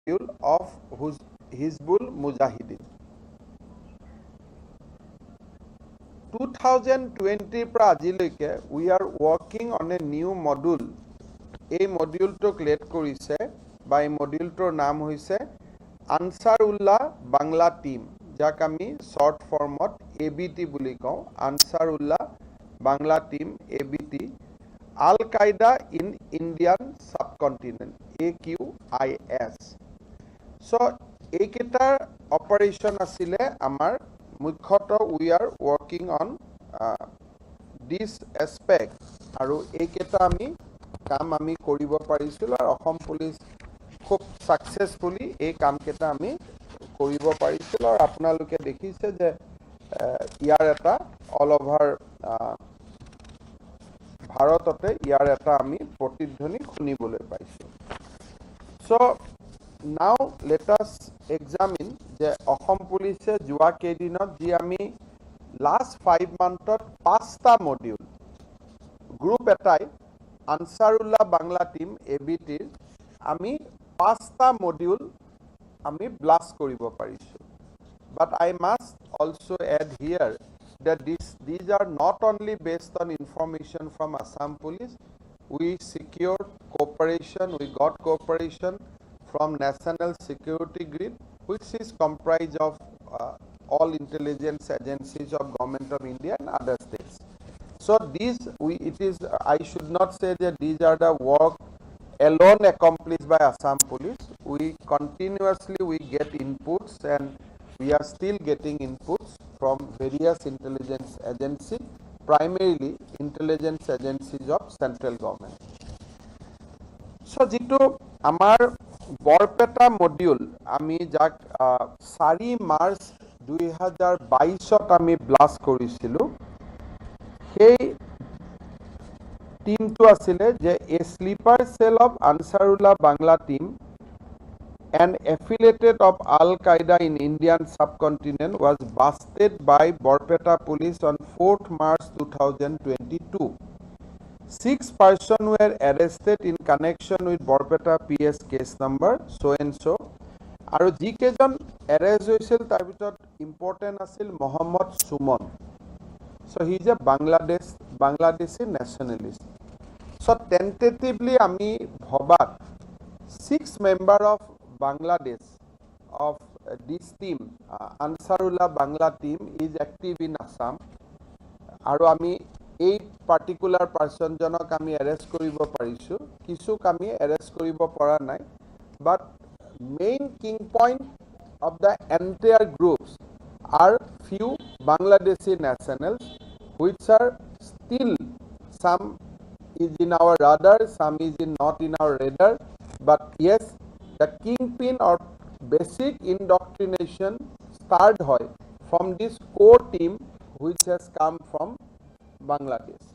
module of Hizbul Mujahideen. 2020 পৰা আজিলৈকে we are working on a new module. এই মডিউলটোক lead কৰিছে বা এই মডিউলটোৰ নাম হৈছে আনসাৰুল্লাহ বাংলা টিম, যাক আমি শৰ্ট ফৰ্মত ABT বুলি কওঁ। Ansarullah Bangla team ABT, Al Qaeda in Indian subcontinent AQIS। So এইকেইটাৰ অপাৰেশ্যন আছিলে আমাৰ মুখ্যতঃ we are working on this aspect, আৰু এইকেইটা কাম আমি কৰিব পাৰিছিলোঁ আৰু অসম পুলিচ খুব সাকসেসফুলি এই কামকেইটা আমি কৰিব পাৰিছিলোঁ। আৰু আপোনালোকে দেখিছে যে ইয়াৰ এটা অল ওভাৰ ভাৰততে ইয়াৰ এটা আমি প্ৰতিধ্বনি শুনিবলৈ পাইছোঁ। So now let us examine যে অসম পুলিচে যোৱা কেইদিনত যি আমি লাষ্ট 5 মান্থত 5টা মডিউল গ্ৰুপ এটাই আনসাৰুল্লাহ বাংলা টিম ABTৰ আমি 5টা মডিউল আমি ব্লাষ্ট কৰিব পাৰিছোঁ। But I must also add here that these are not only based on information from Assam Police. We secured cooperation, we got cooperation from National Security Grid, which is comprised of all intelligence agencies of Government of India and other states. So I should not say that these are the work alone accomplished by Assam Police. We continuously get inputs, and we are still getting inputs from various intelligence agencies, primarily intelligence agencies of central government. So jitu amar Barpeta module আমি যাক 4 March 2022ত আমি blast কৰিছিলোঁ, সেই টিমটো আছিলে যে a sleeper cell of Ansarullah Bangla team and affiliated of Al Qaeda in Indian subcontinent was busted by Borpeta police on 4th March 2022. 6 persons were arrested in connection with Borpeta PS case number so and so. আৰু যিকেইজন arrest হৈছিল তাৰ ভিতৰত important আছিল Muhammad Suman. So he is a Bangladeshi nationalist. So tentatively আমি ভবাত 6 member of Bangladesh of this team, Ansarullah Bangla team is active in Assam. আৰু আমি এই পাৰ্টিকুলাৰ পাৰ্সন জনক আমি অ্যাৰেস্ট কৰিব পাৰিছোঁ, কিছুক আমি অ্যাৰেস্ট কৰিব পৰা নাই। But main king point of the entire groups are few Bangladeshi nationals, which are still, some is in our radar, some is not in our radar. But yes, the kingpin or basic indoctrination start from this core team which has come from Bangladesh.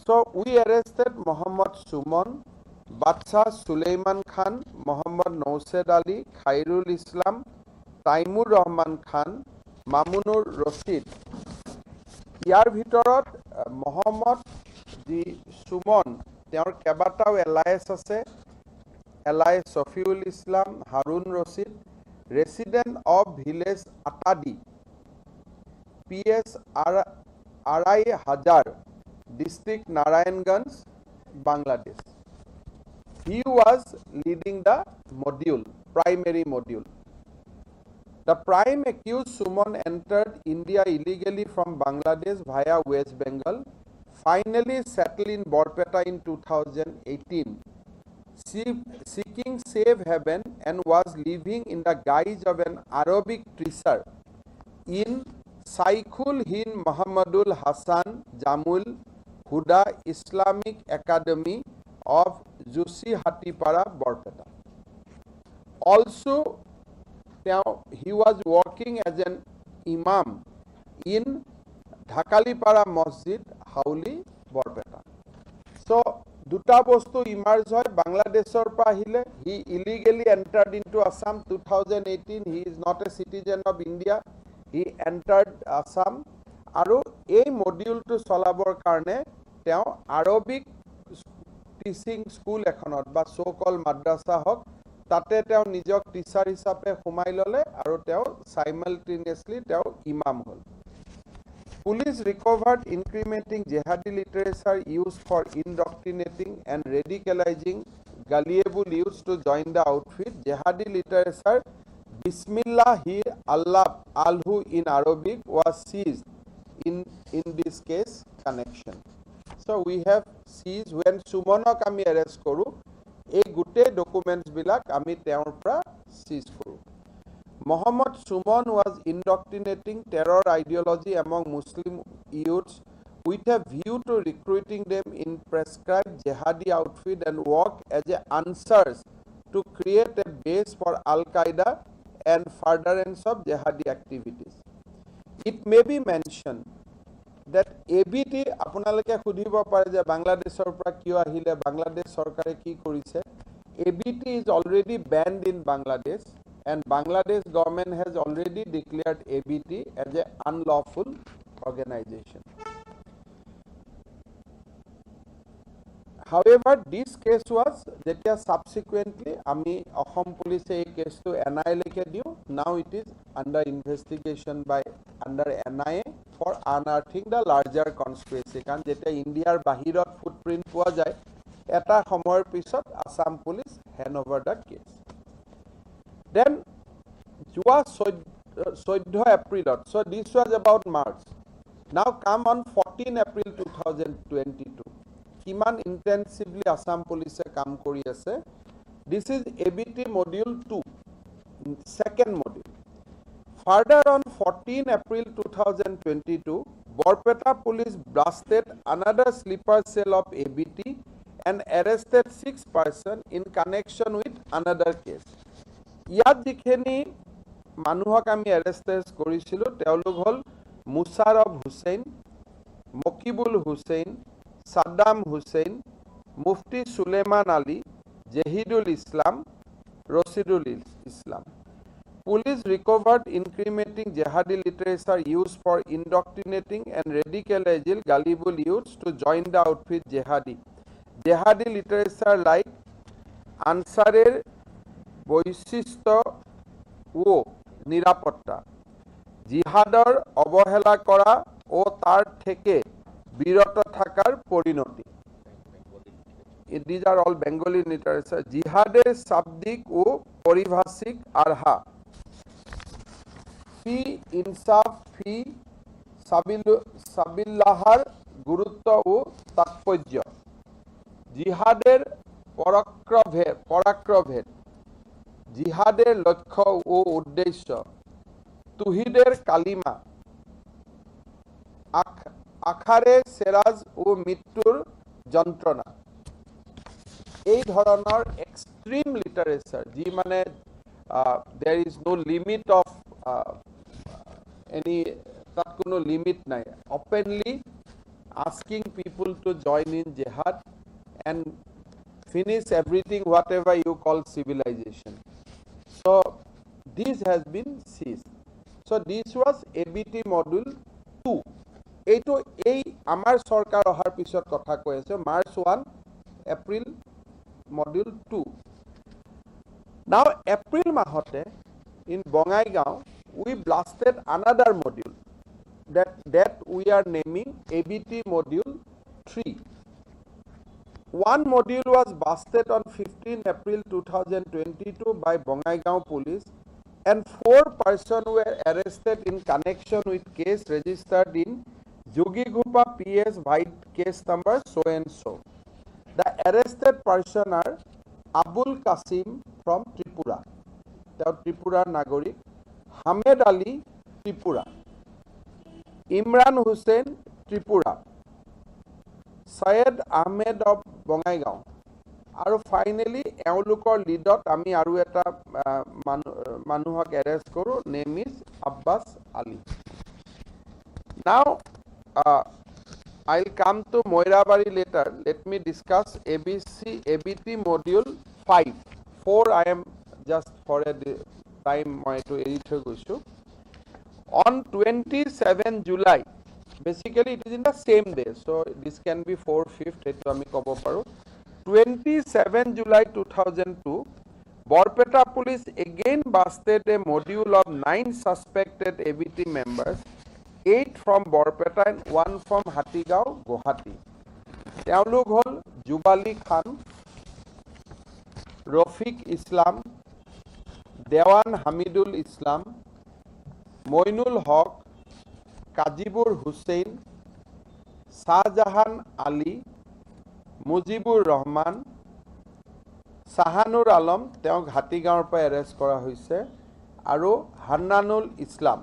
So we arrested Muhammad Suman, Badsha Suleiman Khan, Muhammad Naused Ali, Khairul Islam, Taimur Rahman Khan, Mamunur Rashid. ইয়াৰ ভিতৰত মোহাম্মদ যি সুমন, তেওঁৰ কেইবাটাও alliance আছে। Alliance Shafiul Islam, Harun Rashid, resident of village Atadi, PS Araihazar, district Narayanganj, Bangladesh. He was leading the primary module. The prime accused Suman entered India illegally from Bangladesh via West Bengal, finally settled in Borpeta in 2018, seeking safe haven, and was living in the guise of an Arabic teacher in Saikhul Hind Muhammadul Hassan Jamul Huda Islamic Academy of Jusi Hatipara, Borpeta. Also, he was working as an imam in Dhakalipara Masjid, Hauli, Borpeta. So, দুটা বস্তু emerge হয়। বাংলাদেশৰ পৰা আহিলে, he illegally entered into Assam 2018. He is not a citizen of India. He entered Assam, আৰু এই মডিউলটো চলাবৰ কাৰণে আৰবিক টিচিং স্কুল এখনত বা সো কল মাদ্ৰাছা হওক তাতে তেওঁ নিজক টিচাৰ হিচাপে সোমাই ল'লে আৰু তেওঁ সাইমালটেনিয়াছলি তেওঁ ইমাম হ'ল Police recovered incriminating jihadi literature used for indoctrinating and radicalizing gullible youths to join the outfit. Jihadi literature Bismillahi Allah Alhu in Arabic was seized in this case connection. So we have seized when Sumonok ami arrest koru, এই গোটেই documents bilak ami তেওঁৰ পৰা seize koru. Muhammad Suman was indoctrinating terror ideology among Muslim youths with a view to recruiting them in prescribed jihadi outfit and work as a answers to create a base for Al-Qaeda and furtherance of jihadi activities. It may be mentioned that ABT আপোনালোকে সুধিব পাৰে যে বাংলাদেশৰ পৰা কিয় আহিলে বাংলাদেশ চৰকাৰে কি কৰিছে ABT is already banned in Bangladesh and Bangladesh government has already declared ABT as an unlawful organization. However, this case was যেতিয়া subsequently আমি অসম পুলিচে এই কেছটো NIA-লৈকে দিওঁ now it is under investigation by under NIA for unearthing the larger conspiracy কাৰণ যেতিয়া ইণ্ডিয়াৰ বাহিৰত ফুটপ্ৰিন্ট পোৱা যায় এটা সময়ৰ পিছত Assam police hand over the case. Then যোৱা 14 এপ্ৰিলত so this was about March. Now come on 14 April 2022. কিমান intensively Assam Police কাম কৰি আছে this is ABT module 2 second module further on 14 April 2022 Borpeta police blasted another sleeper cell of ABT and arrested 6 persons in connection with another case ইয়াত যিখিনি মানুহক আমি arrest কৰিছিলো তেওঁলোক হল Musharraf Hussain Mokibul Hussain Saddam Hussein, Mufti Suleiman Ali, Jahidul Islam, Rosidul Islam. Police recovered incriminating jihadi literature used for indoctrinating and radicalizing gullible youths to join the outfit jihadi. Jihadi literature like Ansarer বৈশিষ্ট্য ও নিরাপত্তা জিহাদৰ অবহেলা কৰা ও তাৰ থেকে বিরত থাকার পরিণতি these are all Bengali literature জিহাদের শাব্দিক ও পরিভাষিক আরহা ফি ইনসাফ ফি সাবিল্লাহর গুরুত্ব ও তাৎপর্য জিহাদের পরাক্রভেদ জিহাদের লক্ষ্য ও উদ্দেশ্য তুহিদের কালিমা আখারে সেরাজ ও মৃত্যুর যন্ত্রণা এই ধরনের এক্সট্রিম লিটারেচার যি মানে there is no limit of any তাত কোনো লিমিট নাই openly asking people to join in jihad and finish everything whatever you call civilization so this has been seized so this was ABT module 2 এইটো এই আমাৰ সৰকাৰ অহাৰ পিছত কথা কৈ আছে মাৰ্চ 1 এপ্রিল মডিউল 2 নাও এপ্রিল মাহতে in Bongaigaon we blasted another module that we are naming ABT module 3 one module was busted on 15 April 2022 by Bongaigaon police and 4 persons were arrested in connection with case registered in Jogi Ghupa PS White case number so and so. The arrested person are Abul Qasim from Tripura, the Tripura Nagorik, Hamed Ali, Tripura, Imran Hussain, Tripura, Syed Ahmed of Bongaigaon. আৰু finally এওঁলোকৰ লিডত আমি আৰু এটা মানুহক arrest কৰোঁ name is Abbas Ali নাও I'll come to Moirabari later. Let me discuss ABT module 5. 4 I am just for a time to edit issue. On 27 July, basically it is in the same day, so this can be 4/5. 27 July 2002, Borpeta police again busted a module of 9 suspected ABT members, 8 from Borpeta and 1 from Hatigao, Guwahati. তেওঁলোক হল জুবালি খান, রফিক ইসলাম, দেওয়ান হামিদুল ইসলাম, মইনুল হক, কাজিবুর হুসেইন, শাহজাহান আলী, মুজিবুর রহমান, শাহানুর আলম, তেওঁক হাতীগাঁৱৰ পৰা arrest কৰা হৈছে, আৰু হান্নানুল Islam.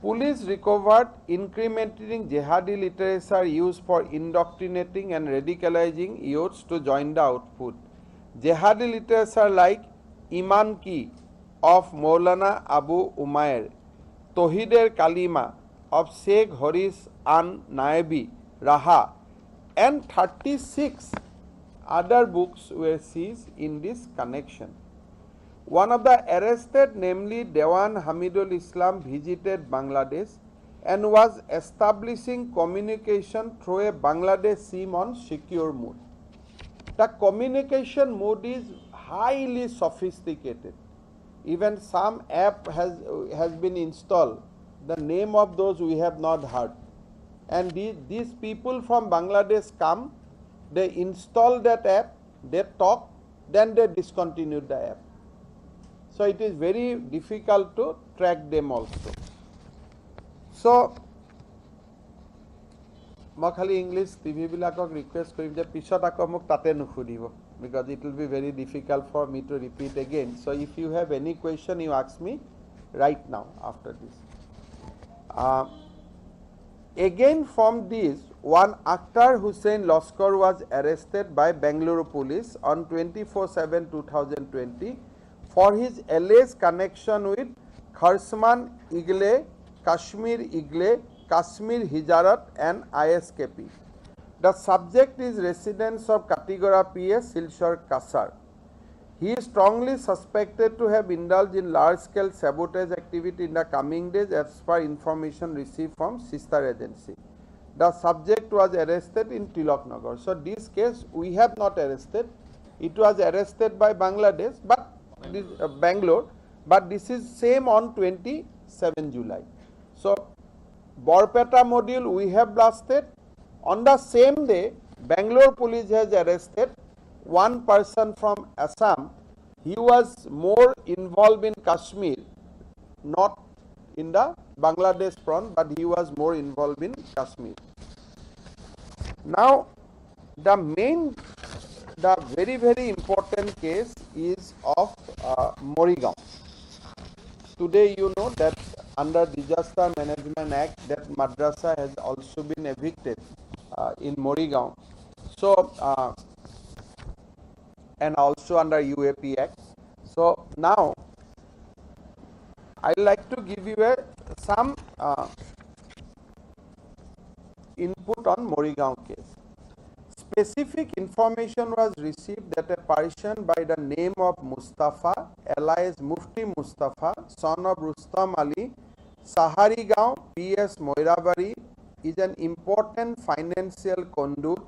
Police recovered incriminating jihadi literature used for indoctrinating and radicalizing youths to join the output. Jihadi literature like Iman Ki of Maulana Abu Umair, Tohider Kalima of Sheikh Horis An Naibi Raha, and 36 other books were seized in this connection. One of the arrested, namely Dewan Hamidul Islam, visited Bangladesh and was establishing communication through a Bangladesh SIM on secure mode. The communication mode is highly sophisticated. Even some app has been installed. The name of those we have not heard. And these people from Bangladesh come, they install that app, they talk, then they discontinue the app. So it is very difficult to track them also. So মই খালি English টিভিবিলাকক request কৰিম যে পিছত আকৌ মোক তাতে নুসুধিব, because it will be very difficult for me to repeat again. So if you have any question, you ask me right now after this. Again from this, one Akhtar Hussain Loskar was arrested by Bangalore police on 24/7/2020 for his alleged connection with Kharsman Igle, Kashmir Igle, Kashmir Hijarat and ISKP. The subject is residents of Katigora PS, Silchar, Kasar. He is strongly suspected to have indulged in large-scale sabotage activity in the coming days as per information received from sister agency. The subject was arrested in Tilaknagar. So this case we have not arrested. It was arrested by Bangladesh, but this, Bangalore, but this is same on 27 July. So Borpeta module we have blasted. On the same day, Bangalore police has arrested one person from Assam. He was more involved in Kashmir, not in the Bangladesh front, but he was more involved in Kashmir. Now, the very, very important case is of Morigaon. Today, you know that under Disaster Management Act, that madrasa has also been evicted in Morigaon. So, and also under UAP Act. So now, I like to give you some input on Morigaon case. Specific information was received that a person by the name of Mustafa, alias Mufti Mustafa, son of Rustam Ali, Saharigaon, PS Moirabari, is an important financial conduit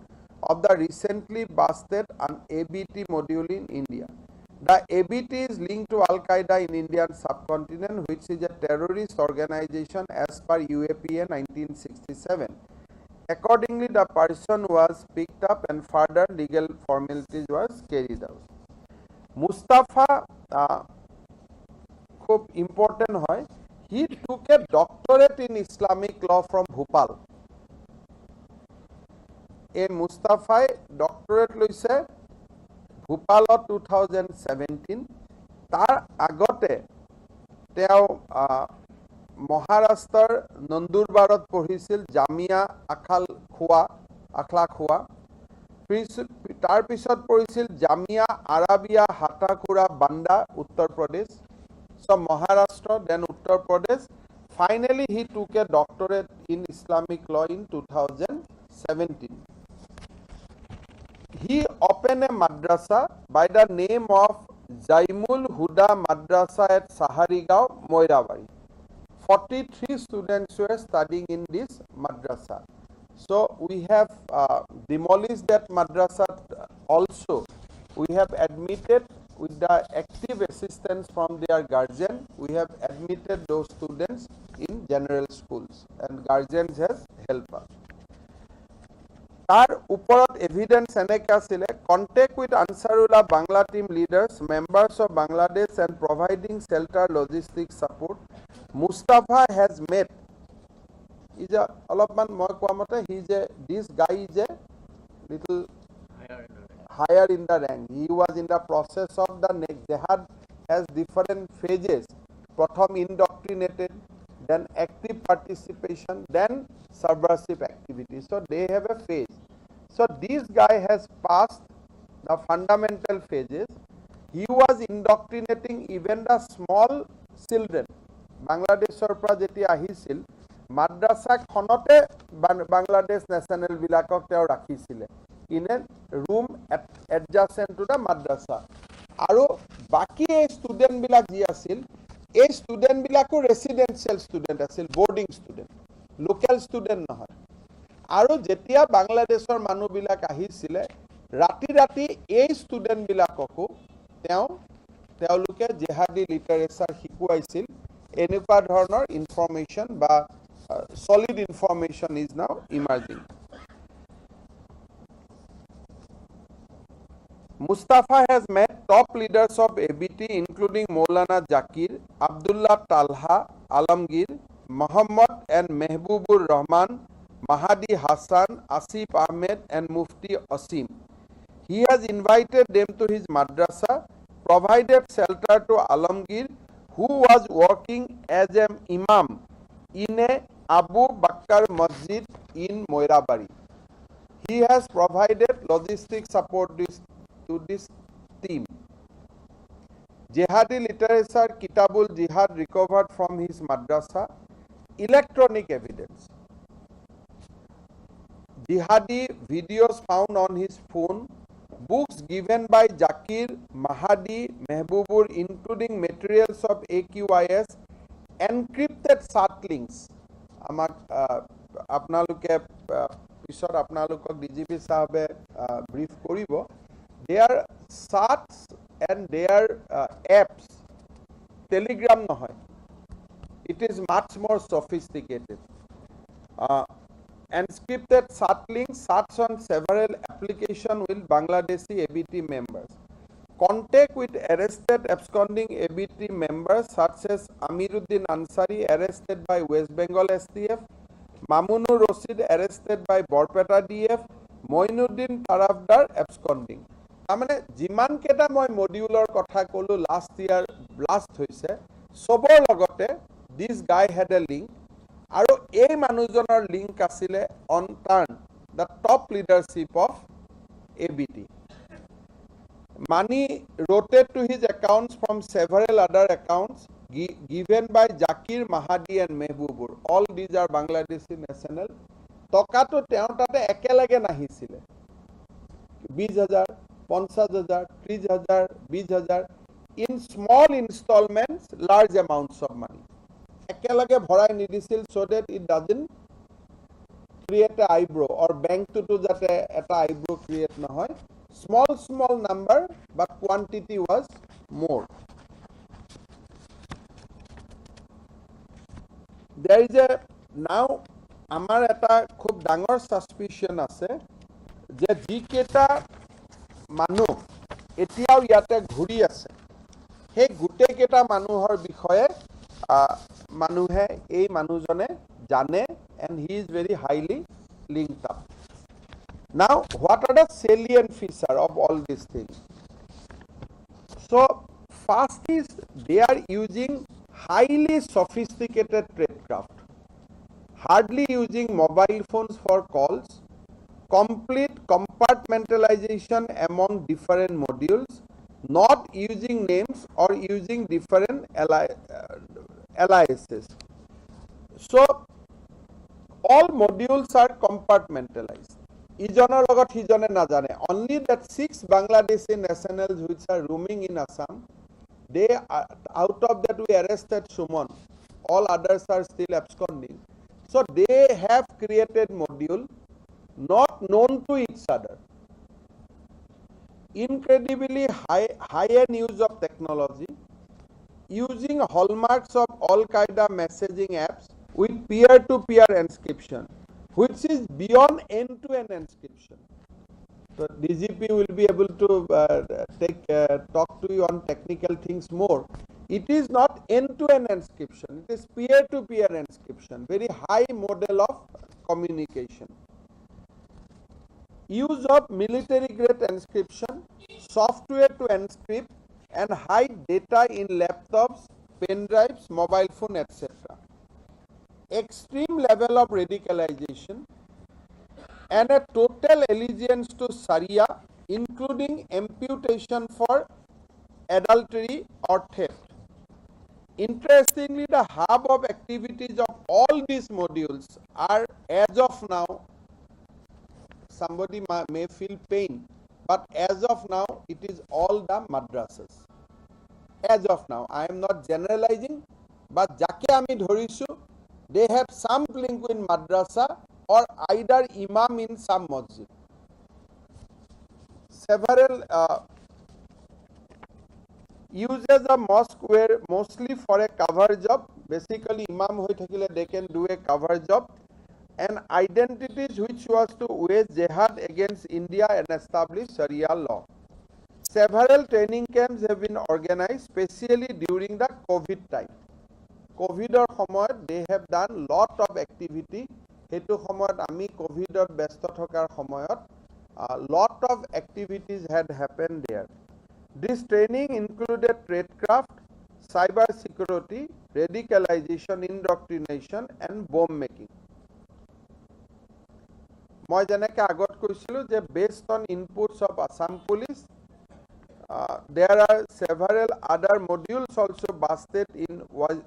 of the recently busted an ABT module in India. The ABT is linked to Al-Qaeda in Indian subcontinent, which is a terrorist organization as per UAPA 1967. Accordingly, the person was picked up and further legal formalities was carried out. Mustafa, খুব important হয়, he took a doctorate in Islamic law from Bhopal. A Mustafai doctorate লৈছে ভূপালত 2017. তাৰ আগতে তেওঁ মহাৰাষ্ট্ৰৰ নন্দুৰবাৰত পঢ়িছিল, জামিয়া আখলা খোৱা. তাৰ পিছত পঢ়িছিল জামিয়া আৰাবিয়া হাটাকুৰা বান্দা, Uttar Pradesh. So Maharashtra, then Uttar Pradesh. Finally, he took a doctorate in Islamic law in 2017. He opened a madrasa by the name of Jaimul Huda Madrasa at Saharigaon, Moirabari. 43 students were studying in this madrasa. So we have demolished that madrasa also. We have admitted with the active assistance from their guardian, we have admitted those students in general schools and guardians has helped us. Tar uporot evidence eneka asile contact with Ansarullah Bangla team leaders, members of Bangladesh and providing shelter logistics support. Mustafa has met. Is a alopman moi koamate this guy is a little higher in the rank. He was in the process of the next. Jihad has different phases. Pratham indoctrinated, then active participation, then subversive activity. So they have a phase. So this guy has passed the fundamental phases. He was indoctrinating even the small children. Bangladeshor pra jeti ahisil madrasa khonote Bangladesh national bilakok teo rakhisile in a room adjacent to the madrasa. Aru baki ei student bilak ji asil এই student bilako residential student asil, boarding student, local student নহয়. আৰু যেতিয়া বাংলাদেশৰ মানুহবিলাক আহিছিলে ৰাতি ৰাতি এই ষ্টুডেন্ট বিলাককো তেওঁলোকে জিহাদি লিটাৰেচাৰ শিকুৱাইছিল. এনেকুৱা ধৰণৰ ইনফৰমেশ্যন বা solid information is now emerging. Mustafa has met top leaders of ABT including Maulana Zakir, Abdullah Talha, Alamgir, Muhammad and Mehbubur Rahman, Mahadi Hassan, Asif Ahmed and Mufti Asim. He has invited them to his madrasa, provided shelter to Alamgir, who was working as an imam in a Abu Bakr Masjid in Moirabari. He has provided logistic support to this team. Jihadi literature Kitabul Jihad recovered from his madrasa, electronic evidence. Jihadi videos found on his phone, books given by Zakir, Mahadi, Mehbubur including materials of AQIS, encrypted chat links. Amak apnaluke pisor apnalukok DGP sahabe brief koribo. Their chats and their apps, Telegram nohoy. It is much more sophisticated. Encrypted chat links, chats on several applications with Bangladeshi ABT members. Contact with arrested absconding ABT members such as Amiruddin Ansari, arrested by West Bengal STF, Mamunur Rashid, arrested by Borpeta DF, Moinuddin Tarafdar, absconding. Amane jiman keta moi modulor kotha kolu last year blast hoise sobor logote this guy had a link aru ei manujonor link asile on turn the top leadership of ABT. Money rotated to his accounts from several other accounts given by Zakir, Mahadi and Mehbubur. All these are Bangladeshi national. Tokato teo tate ekelage nahisile 20,000 50,000, 30,000, 20,000 in small installments, large amounts of money. Ekelage bhorai nidisil so that it doesn't create an eyebrow or bank to that eta eyebrow create nahoy. Small number but quantity was more. There is a now amar eta khub dangor suspicion ase je jiketa মানুহ এতিয়াও ইয়াতে ঘূৰি আছে সেই গুটেই কেটা মানুহৰ বিষয়ে মানুহে এই মানুহজনে জানে and he is very highly linked up. Now what are the salient feature of all these things? So first is they are using highly sophisticated tradecraft, hardly using mobile phones for calls, complete compartmentalization among different modules, not using names or using different aliases. So all modules are compartmentalized. Ijoner logot hijone najane. Only that 6 Bangladeshi nationals which are roaming in Assam, they are, out of that we arrested Sumon. All others are still absconding. So they have created module not known to each other. incredibly high-end use of technology, using hallmarks of Al-Qaeda messaging apps with peer-to-peer encryption, which is beyond end-to-end encryption. So DGP will be able to talk to you on technical things more. It is not end-to-end encryption, it is peer-to-peer encryption, very high model of communication. Use of military-grade encryption, software to encrypt and hide data in laptops, pen drives, mobile phone, etc. Extreme level of radicalization and a total allegiance to Sharia, including imputation for adultery or theft. Interestingly, the hub of activities of all these modules are, as of now, somebody may feel pain, but as of now, it is all the madrasas. As of now, I am not generalizing, but jake ami dhorisu, they have some link in madrasa or either imam in some masjid. Several uses of mosque were mostly for a cover job. Basically, imam hoi thakile they can do a cover job, and identities which was to wage jihad against India and establish Sharia law. Several training camps have been organized, especially during the COVID time. COVID সময়ত they have done lot of activity. Hetu সময়ত ami COVID ব্যস্ত থকাৰ সময়ত lot of activities had happened there. This training included tradecraft, cyber security, radicalization, indoctrination, and bomb making. মই যেনেকৈ আগত কৈছিলোঁ যে based on inputs of Assam police, there are several other modules also busted in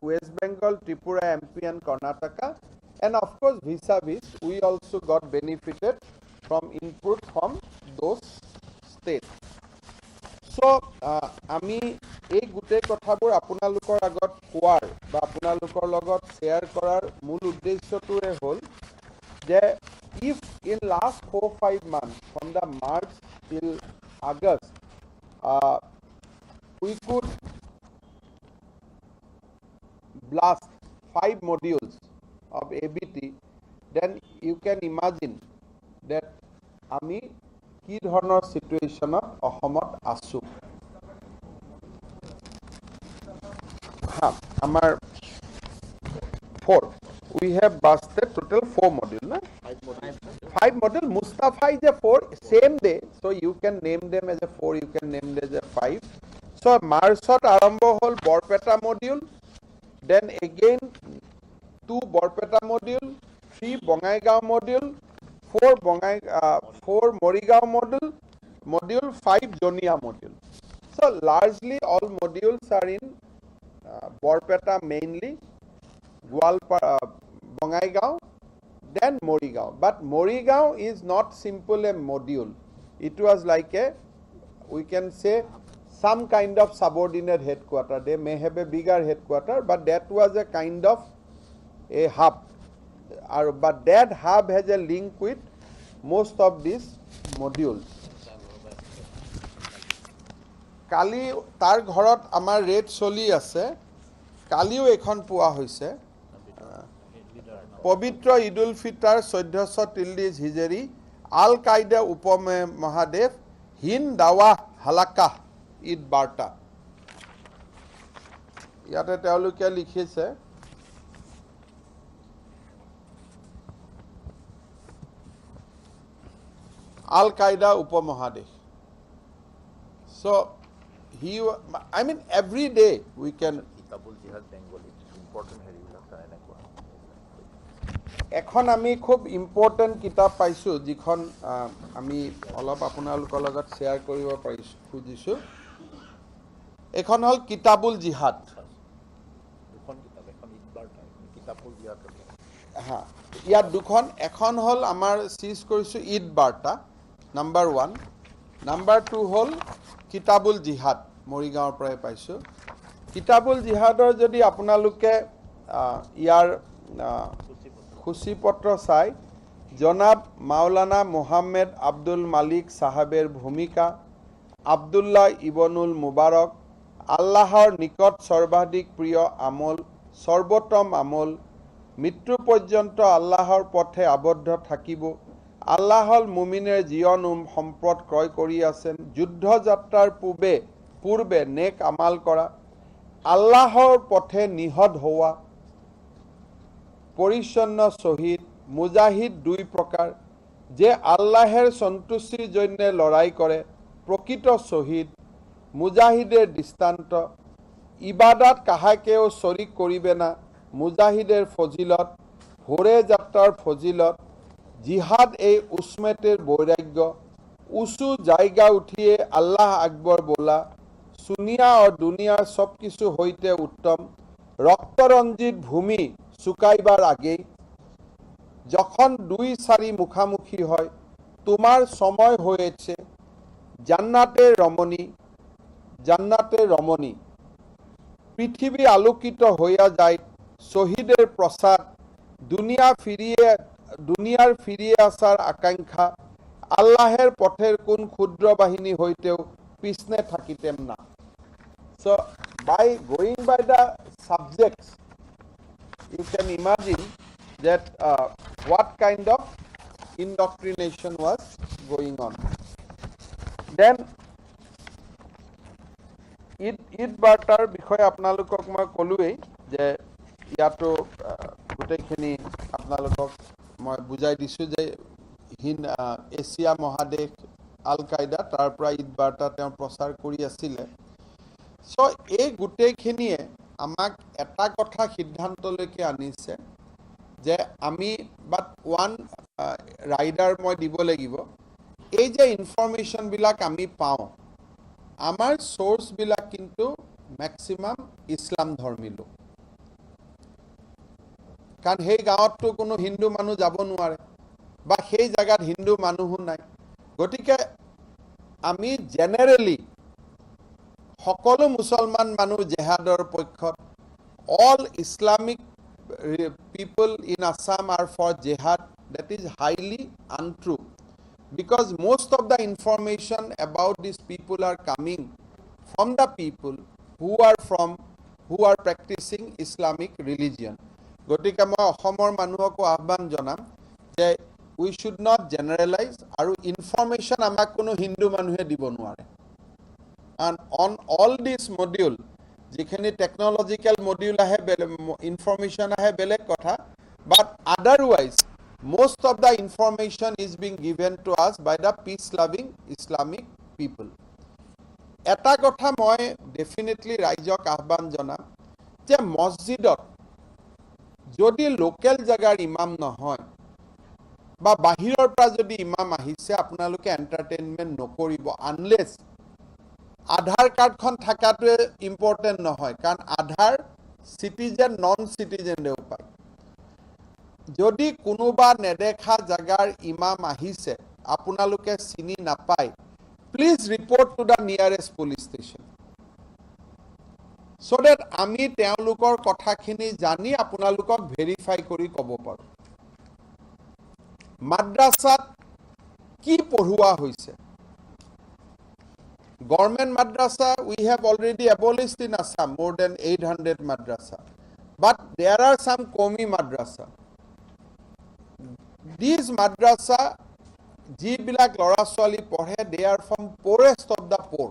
West Bengal, Tripura, MP and Karnataka, and of course vis-a-vis we also got benefited from input from those states. So আমি এই গোটেই কথাবোৰ আপোনালোকৰ আগত কোৱাৰ বা আপোনালোকৰ লগত শ্বেয়াৰ কৰাৰ মূল উদ্দেশ্যটোৱে হ'ল যে if in last 4-5 months from the March till August we could blast 5 modules of ABT, then you can imagine that আমি কি ধৰণৰ সিচুৱেশ্যনত অসমত আছো। আমাৰ 4 we have busted total 4 module, na? 5 module. Mustafa is a 4, same day, so you can name them as a 4, you can name them as a 5. So Marchot arambho hol Borpeta module, then again 2 Borpeta module, 3 Bongaigaon module, 4 Morigao module, 5 Jonia module. So largely all modules are in Borpeta mainly, Bongaigaon, then Morigao. But Morigao is not simple a module. It was like a, we can say, some kind of subordinate headquarter. They may have a bigger headquarter, but that was a kind of a hub. But that hub has a link with most of these modules. Kali tar ghorat amar raid choli ase. Kaliও এখন পোৱা হৈছে। পবিত্ৰ ঈদুল ফিতৰ 1430 হিজৰী আল কায়দা উপমহাদেশ হিন্দ দাৱা হালাকা ঈদ বাৰ্তা। ইয়াতে তেওঁলোকে লিখিছে Al Qaeda Upamahadeh. So I mean every day we can এখন আমি খুব ইম্পৰ্টেণ্ট কিতাপ পাইছোঁ যিখন আমি অলপ আপোনালোকৰ লগত শ্বেয়াৰ কৰিব খুজিছোঁ। এখন হ'ল কিতাবুল জিহাদ। ইয়াত দুখন, এখন হ'ল আমাৰ চিজ কৰিছোঁ ঈদ বাৰ্তা নাম্বাৰ 1, নাম্বাৰ 2 হ'ল কিতাবুল জিহাদ, মৰিগাঁৱৰ পৰাই পাইছোঁ। কিতাবুল জিহাদৰ যদি আপোনালোকে ইয়াৰ সূচীপত্ৰ চাই, জনাব মাওলানা মোহাম্মদ আব্দুল মালিক সাহাবেৰ ভূমিকা, আব্দুল্লাহ ইবনুল মুবাৰক, আল্লাহৰ নিকট সৰ্বাধিক প্ৰিয় আমল, সৰ্বোত্তম আমল, মৃত্যু পৰ্যন্ত আল্লাহৰ পথে আবদ্ধ থাকিব, আল্লাহল মুমিনের জীবন সম্পদ ক্রয় করিয়াছেন, যুদ্ধ যাত্রার পূর্বে নেক আমাল করা, আল্লাহর পথে নিহত হওয়া, পরিচ্ছন্ন শহীদ, মুজাহিদ দুই প্রকার, যে আল্লাহের সন্তুষ্টির জন্য লড়াই করে, প্রকৃত শহীদ, মুজাহিদের দৃষ্টান্ত, ইবাদাত কাহাকেও শরিক করিবে না, মুজাহিদের ফজিলত, ভোরে যাত্রার ফজিলত, জিহাদ এই উসমেতের বৈরাগ্য, উঁচু জায়গা উঠিয়ে আল্লাহ আকবর বলা, সুনিয়া ও দুনিয়ার সব কিছু হইতে উত্তম, রক্তরঞ্জিত ভূমি শুকাইবার আগেই, যখন দুই সারি মুখামুখি হয়, তোমার সময় হয়েছে, জান্নাতের রমণী, পৃথিবী আলোকিত হইয়া যায়, শহীদের প্রসাদ, দুনিয়ার ফিরিয়ে আসার আকাঙ্ক্ষা, আল্লাহের পথের কোন ক্ষুদ্র বাহিনী হইতেও পিছনে থাকিতেম না। So by going by the subjects, you can imagine that what kind of indoctrination was going on. Then Eid বাৰ্তাৰ বিষয়ে আপোনালোকক মই ক'লোৱেই যে ইয়াতো গোটেইখিনি আপোনালোকক মই বুজাই দিছোঁ যে এছিয়া মহাদেশ আল কায়দা তাৰ পৰা ঈদ বাৰ্তা তেওঁ প্ৰচাৰ কৰি আছিলে। চ' এই গোটেইখিনিয়ে আমাক এটা কথা সিদ্ধান্তলৈকে আনিছে যে আমি বাট ওৱান ৰাইডাৰ মই দিব লাগিব, এই যে ইনফৰমেশ্যনবিলাক আমি পাওঁ, আমাৰ সোৰ্সবিলাক কিন্তু ম্যাক্সিমাম ইসলাম ধৰ্মী লোক, কাৰণ সেই গাঁৱততো কোনো হিন্দু মানুহ যাব নোৱাৰে বা সেই জায়গাত হিন্দু মানুহো নাই। গতিকে আমি জেনাৰেলি সকলো মুসলমান মানুহ জেহাদৰ পক্ষত, all Islamic people in Assam are for jihad. That is highly untrue, because most of the information about these people are coming from the people who are practicing Islamic religion. গতিকে মই অসমৰ মানুহকো আহ্বান জনাম যে we should not generalize, আৰু information আমাক কোনো হিন্দু মানুহে দিব নোৱাৰে। And on all this module, যিখিনি টেকনলজিক্যাল মডিউল আহে, ইনফরমেশন আহে বেলেগ কথা, but otherwise most of the information is being given to us by the peace loving Islamic people. এটা কথা মই ডেফিনেটলি ৰাইজক আহ্বান জনাম যে মসজিদত যদি লোকেল জায়গাৰ ইমাম নহয় বা বাহিৰৰ পৰা যদি ইমাম আহিছে, আপোনালোকে এন্টাৰটেইনমেন্ট নকৰিব আনলেছ আধাৰ কাৰ্ডখন থাকাটোৱে ইম্পৰ্টেণ্ট নহয়, কাৰণ আধাৰ সিটিজেন নন সিটিজেনেও পায়। যদি কোনোবা নেদেখা জাগাৰ ইমাম আহিছে, আপোনালোকে চিনি নাপায়, please report to the nearest police station, so that আমি তেওঁলোকৰ কথাখিনি জানি আপোনালোকক ভেৰিফাই কৰি ক'ব পাৰোঁ। মাদ্ৰাসাত কি পঢ়ুৱা হৈছে? Government madrasa, we have already abolished in Assam more than 800 madrasa, but there are some Komi madrasa. These madrasa, যিবিলাক ল'ৰা ছোৱালী পঢ়ে, they are from poorest of the poor.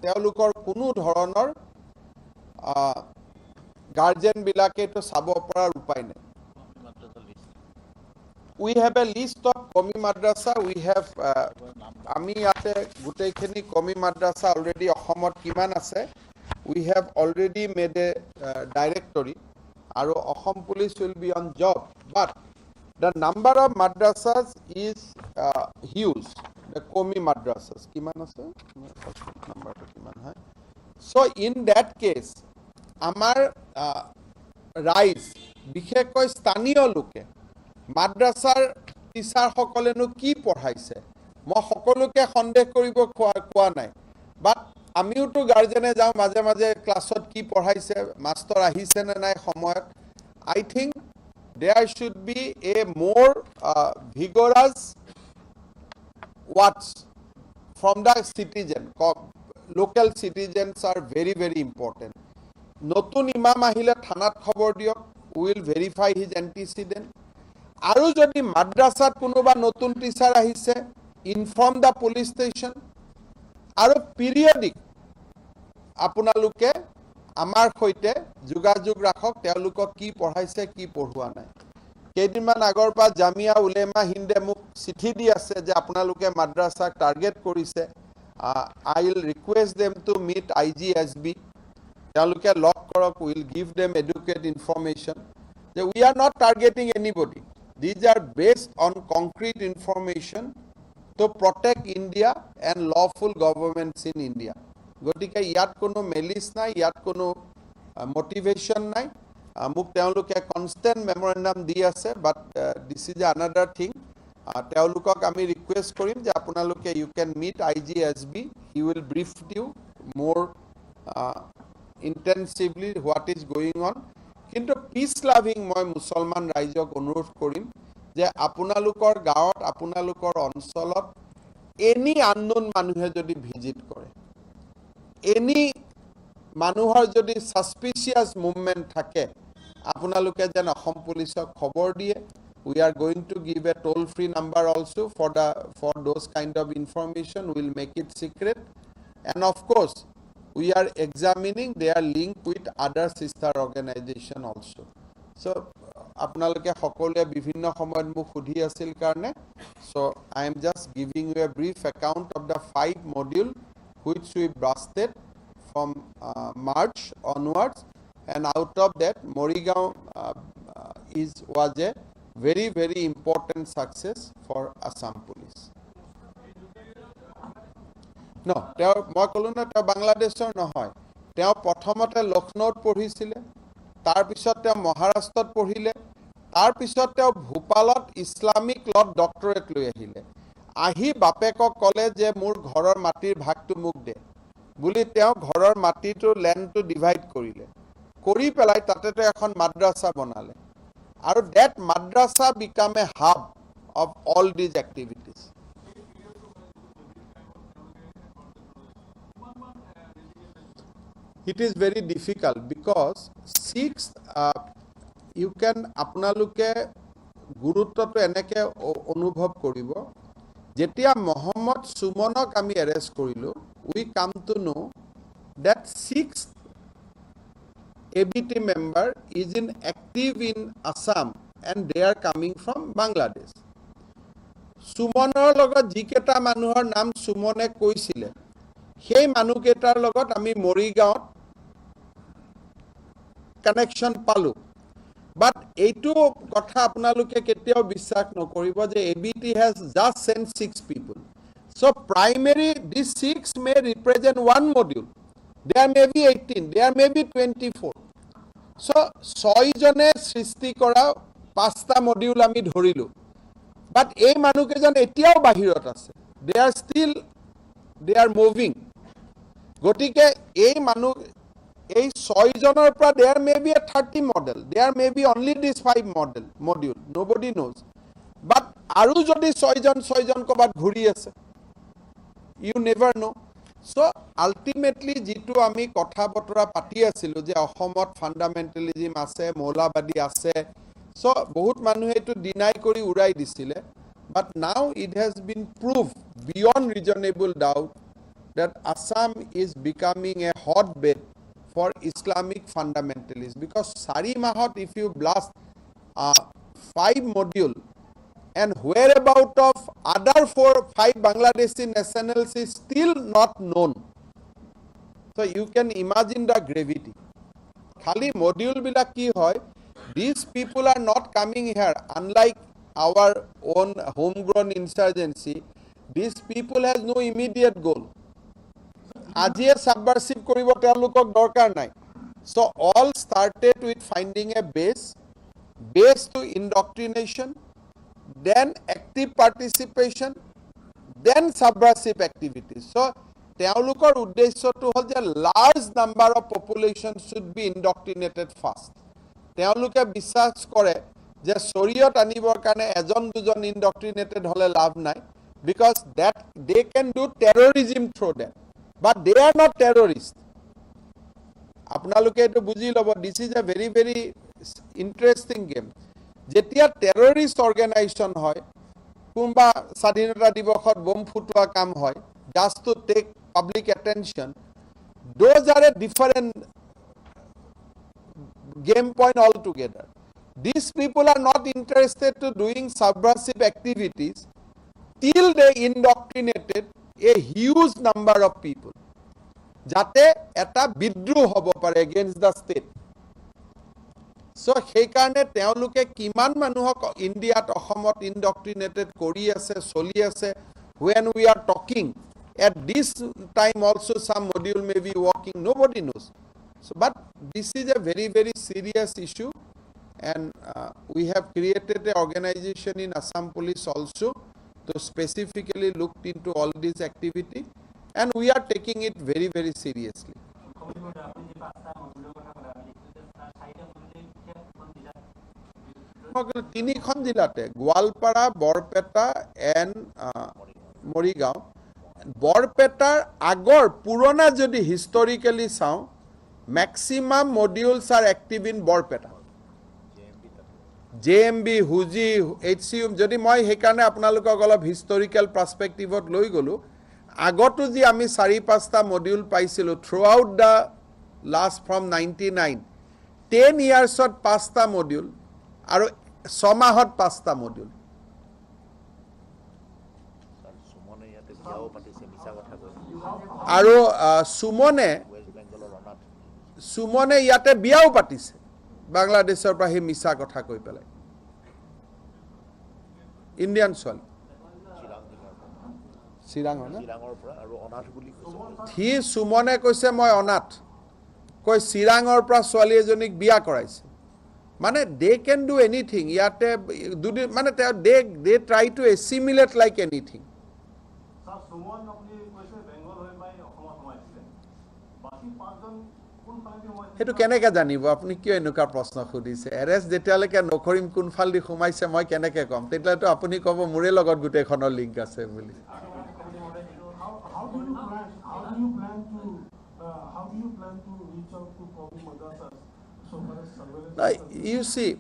তেওঁলোকৰ কোনো ধৰণৰ গাৰ্জেন বিলাকেতো চাব পৰাৰ উপায় নাই। We have a list of Komi madrasa. We have আমি ইয়াতে গোটেইখিনি Komi madrasa already অসমত কিমান আছে, we have already made a directory, আৰু Assam police will be on job, but the number of madrasas is huge. The Komi madrasas কিমান আছে, নাম্বাৰটো কিমান হয়? So in that case আমাৰ ৰাইজ, বিশেষকৈ স্থানীয় লোকে মাদ্ৰাছাৰ টিচাৰসকলেনো কি পঢ়াইছে, মই সকলোকে সন্দেহ কৰিব কোৱা নাই, বাট আমিওতো গাৰ্জেনে যাওঁ মাজে মাজে ক্লাছত কি পঢ়াইছে, মাষ্টৰ আহিছে নে নাই সময়ত। আই think there should B A মোৰ ভিগৰাছ watch from the citizen. Local citizens are very, very important. নতুন ইমাম আহিলে থানাত খবৰ দিয়ক, উইল ভেৰিফাই হিজ এণ্টিচিডেণ্ট। আৰু যদি মাদ্ৰাছাত কোনোবা নতুন টিচাৰ আহিছে, ইনফৰ্ম দ্য পুলিচ ষ্টেচন। আৰু পিৰিয়ডিক আপোনালোকে আমাৰ সৈতে যোগাযোগ ৰাখক, তেওঁলোকক কি পঢ়াইছে কি পঢ়োৱা নাই। কেইদিনমান আগৰ পৰা জামিয়া উলেমা হিন্দে মোক চিঠি দি আছে যে আপোনালোকে মাদ্ৰাছাক টাৰ্গেট কৰিছে। I will request them to meet IGSB। তেওঁলোকে লগ কৰক, will give them educate information যে we are not targeting anybody, these are based on concrete information to protect India and lawful governments in India. গতিকে ইয়াত কোনো malice নাই, ইয়াত কোনো মটিভেশ্যন নাই। মোক তেওঁলোকে কনষ্টেণ্ট মেমৰেণ্ডাম দি আছে, but this is another thing. তেওঁলোকক আমি ৰিকুৱেষ্ট কৰিম যে আপোনালোকে you can meet IGSB, he will brief you more intensively what is going on. কিন্তু পিছ লাভিং মই মুছলমান ৰাইজক অনুৰোধ কৰিম যে আপোনালোকৰ গাঁৱত, আপোনালোকৰ অঞ্চলত এনি আননোন মানুহে যদি ভিজিট কৰে, এনি মানুহৰ যদি ছাছপিচিয়াছ মুভমেণ্ট থাকে, আপোনালোকে যেন অসম পুলিচক খবৰ দিয়ে। We are going to give a toll free number also for those kind of information, will make it secret. And of course we are examining their link with other sister organization also. So আপোনালোকে সকলোৱে বিভিন্ন সময়ত মোক সুধি আছিল কাৰণে, so I am just giving you a brief account of the 5 module which we busted from March onwards, and out of that Morigaon was a very, very important success for Assam Police. No, মই ক'লো না তেওঁ বাংলাদেশৰ নহয়। তেওঁ প্ৰথমতে লক্ষ্ণৌত পঢ়িছিলে, তাৰপিছত তেওঁ মহাৰাষ্ট্ৰত পঢ়িলে, তাৰপিছত তেওঁ ভূপালত ইছলামিক ল'ত ডক্টৰেট লৈ আহিলে। আহি বাপেকক ক'লে যে মোৰ ঘৰৰ মাটিৰ ভাগটো মোক দে বুলি তেওঁ ঘৰৰ মাটিটো লেণ্ডটো ডিভাইড কৰিলে, কৰি পেলাই তাতেতো এখন মাদ্ৰাছা বনালে। আৰু ডেট মাদ্ৰাছা become a hub of all these activities. It is very difficult because Sikhs, you can আপোনালোকে গুৰুত্বটো এনেকে অনুভৱ কৰিব, যেতিয়া মহম্মদ সুমনক আমি এৰেষ্ট কৰিলোঁ, we come to know that 6th ABT member is active in Assam and they are coming from Bangladesh. সুমনৰ লগত যিকেইটা মানুহৰ নাম সুমনে কৈছিলে, সেই মানুহকেইটাৰ লগত আমি মৰিগাঁৱত কানেকশ্যন পালোঁ। বাট এইটো কথা আপোনালোকে কেতিয়াও বিশ্বাস নকৰিব যে ABT has just sent 6 people. So primary, these 6 may represent one module. There may be 18, there may be 24. So 6 জনে সৃষ্টি কৰা 5টা মডিউল আমি ধৰিলোঁ। বাট এই মানুহকেইজন এতিয়াও বাহিৰত আছে, they are moving. গতিকে এই 6 জনৰ পৰা there may be a 30 model, there may be only this 5 module, nobody knows. But আৰু যদি 6 জন ক'বাত ঘূৰি আছে, you never know. So ultimately যিটো আমি কথা বতৰা পাতি আছিলোঁ যে অসমত ফাণ্ডামেণ্টেলিজিম আছে, মৌলবাদী আছে, so বহুত মানুহে এইটো ডিনাই কৰি উৰাই দিছিলে। But now it has been proved beyond reasonable doubt that Assam is becoming a hotbed for Islamic fundamentalists, because 4 mahot if you blast 5 module and whereabout of other 4-5 Bangladeshi nationals is still not known. So you can imagine the gravity. Khali module bila ki hoy, these people are not coming here, unlike our own homegrown insurgency. These people has no immediate goal. আজিয়ে subversive কৰিব তেওঁলোকক দৰকাৰ নাই। So all started with finding a base to indoctrination, then active participation, then subversive activities. So তেওঁলোকৰ উদ্দেশ্যটো হ'ল যে large number of population should be indoctrinated fast. তেওঁলোকে বিশ্বাস কৰে যে শৰীয়ত আনিবৰ কাৰণে এজন দুজন ইনডক্ট্ৰিনেটেড হ'লে লাভ নাই, because that they can do terrorism through them, but they are not terrorists. আপোনালোকে এটো বুজি লব, this is a very very interesting game. যেতিয়া terrorist organization হয়, কোনবা স্বাধীনতা দিৱসত বম ফুটোৱা কাম হয়, just to take public attention, those are a different game point altogether. These people are not interested to doing subversive activities till they indoctrinated a huge number of people. Jate eta bidruh hobo pare against the state. So সেই কাৰণে তেওঁলোকে কিমান মানুহক ইণ্ডিয়াত অসমত indoctrinated কৰি আছে, চলি আছে, when we are talking at this time also some module may be working, nobody knows. So but this is a very very serious issue, and we have created an organization in Assam Police also to specifically look into all this activity, and we are taking it very very seriously. তিনিখন জিলাতে Goalpara, Barpeta and Morigaon. বৰপেটাৰ আগৰ পুৰণা যদি হিষ্টৰিকেলি চাওঁ, maximum modules are active in Barpeta, JMB, HuJI, HCU। যদি মই সেইকাৰণে আপোনালোকক অলপ হিষ্টৰিকেল পাৰ্সপেক্টিভত লৈ গ'লো, আগতো যি আমি 4-5টা মডিউল পাইছিলোঁ through out the last from 99, 10 ইয়াৰ্ছত 5টা মডিউল আৰু 6 মাহত 5টা মডিউল। আৰু সুমনে ইয়াতে বিয়াও পাতিছে বাংলাদেশৰ পৰা সেই মিছা কথা কৈ পেলাই, ইণ্ডিয়ান ছোৱালী চিৰাঙৰ না, সি সুমনে কৈছে মই অনাথ, কৈ চিৰাঙৰ পৰা ছোৱালী এজনীক বিয়া কৰাইছে। মানে দে কেন ডু এনিথিং। ইয়াতে দুদিন মানে দে ট্ৰাই টু এচিমিলেট লাইক এনিথিং। সেইটো কেনেকৈ জানিব আপুনি? কিয় এনেকুৱা প্ৰশ্ন সুধিছে? এৰেষ্ট যেতিয়ালৈকে নকৰিম কোনফালেদি সোমাইছে মই কেনেকৈ ক'ম? তেতিয়াতো আপুনি ক'ব মোৰে লগত গোটেইখনৰ লিংক আছে বুলি। You see,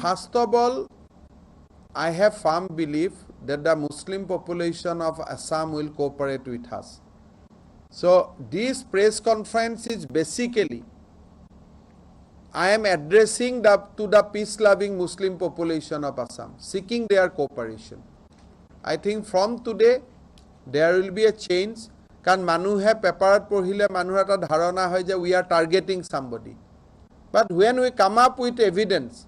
first of all, I have firm belief that the Muslim population of Assam will cooperate with us. So this press conference is basically I am addressing to the peace-loving Muslim population of Assam, seeking their cooperation. I think from today there will be a change. Kan manuhe paperat pohile manuhe eta dharana hoy je we are targeting somebody. But when we come up with evidence,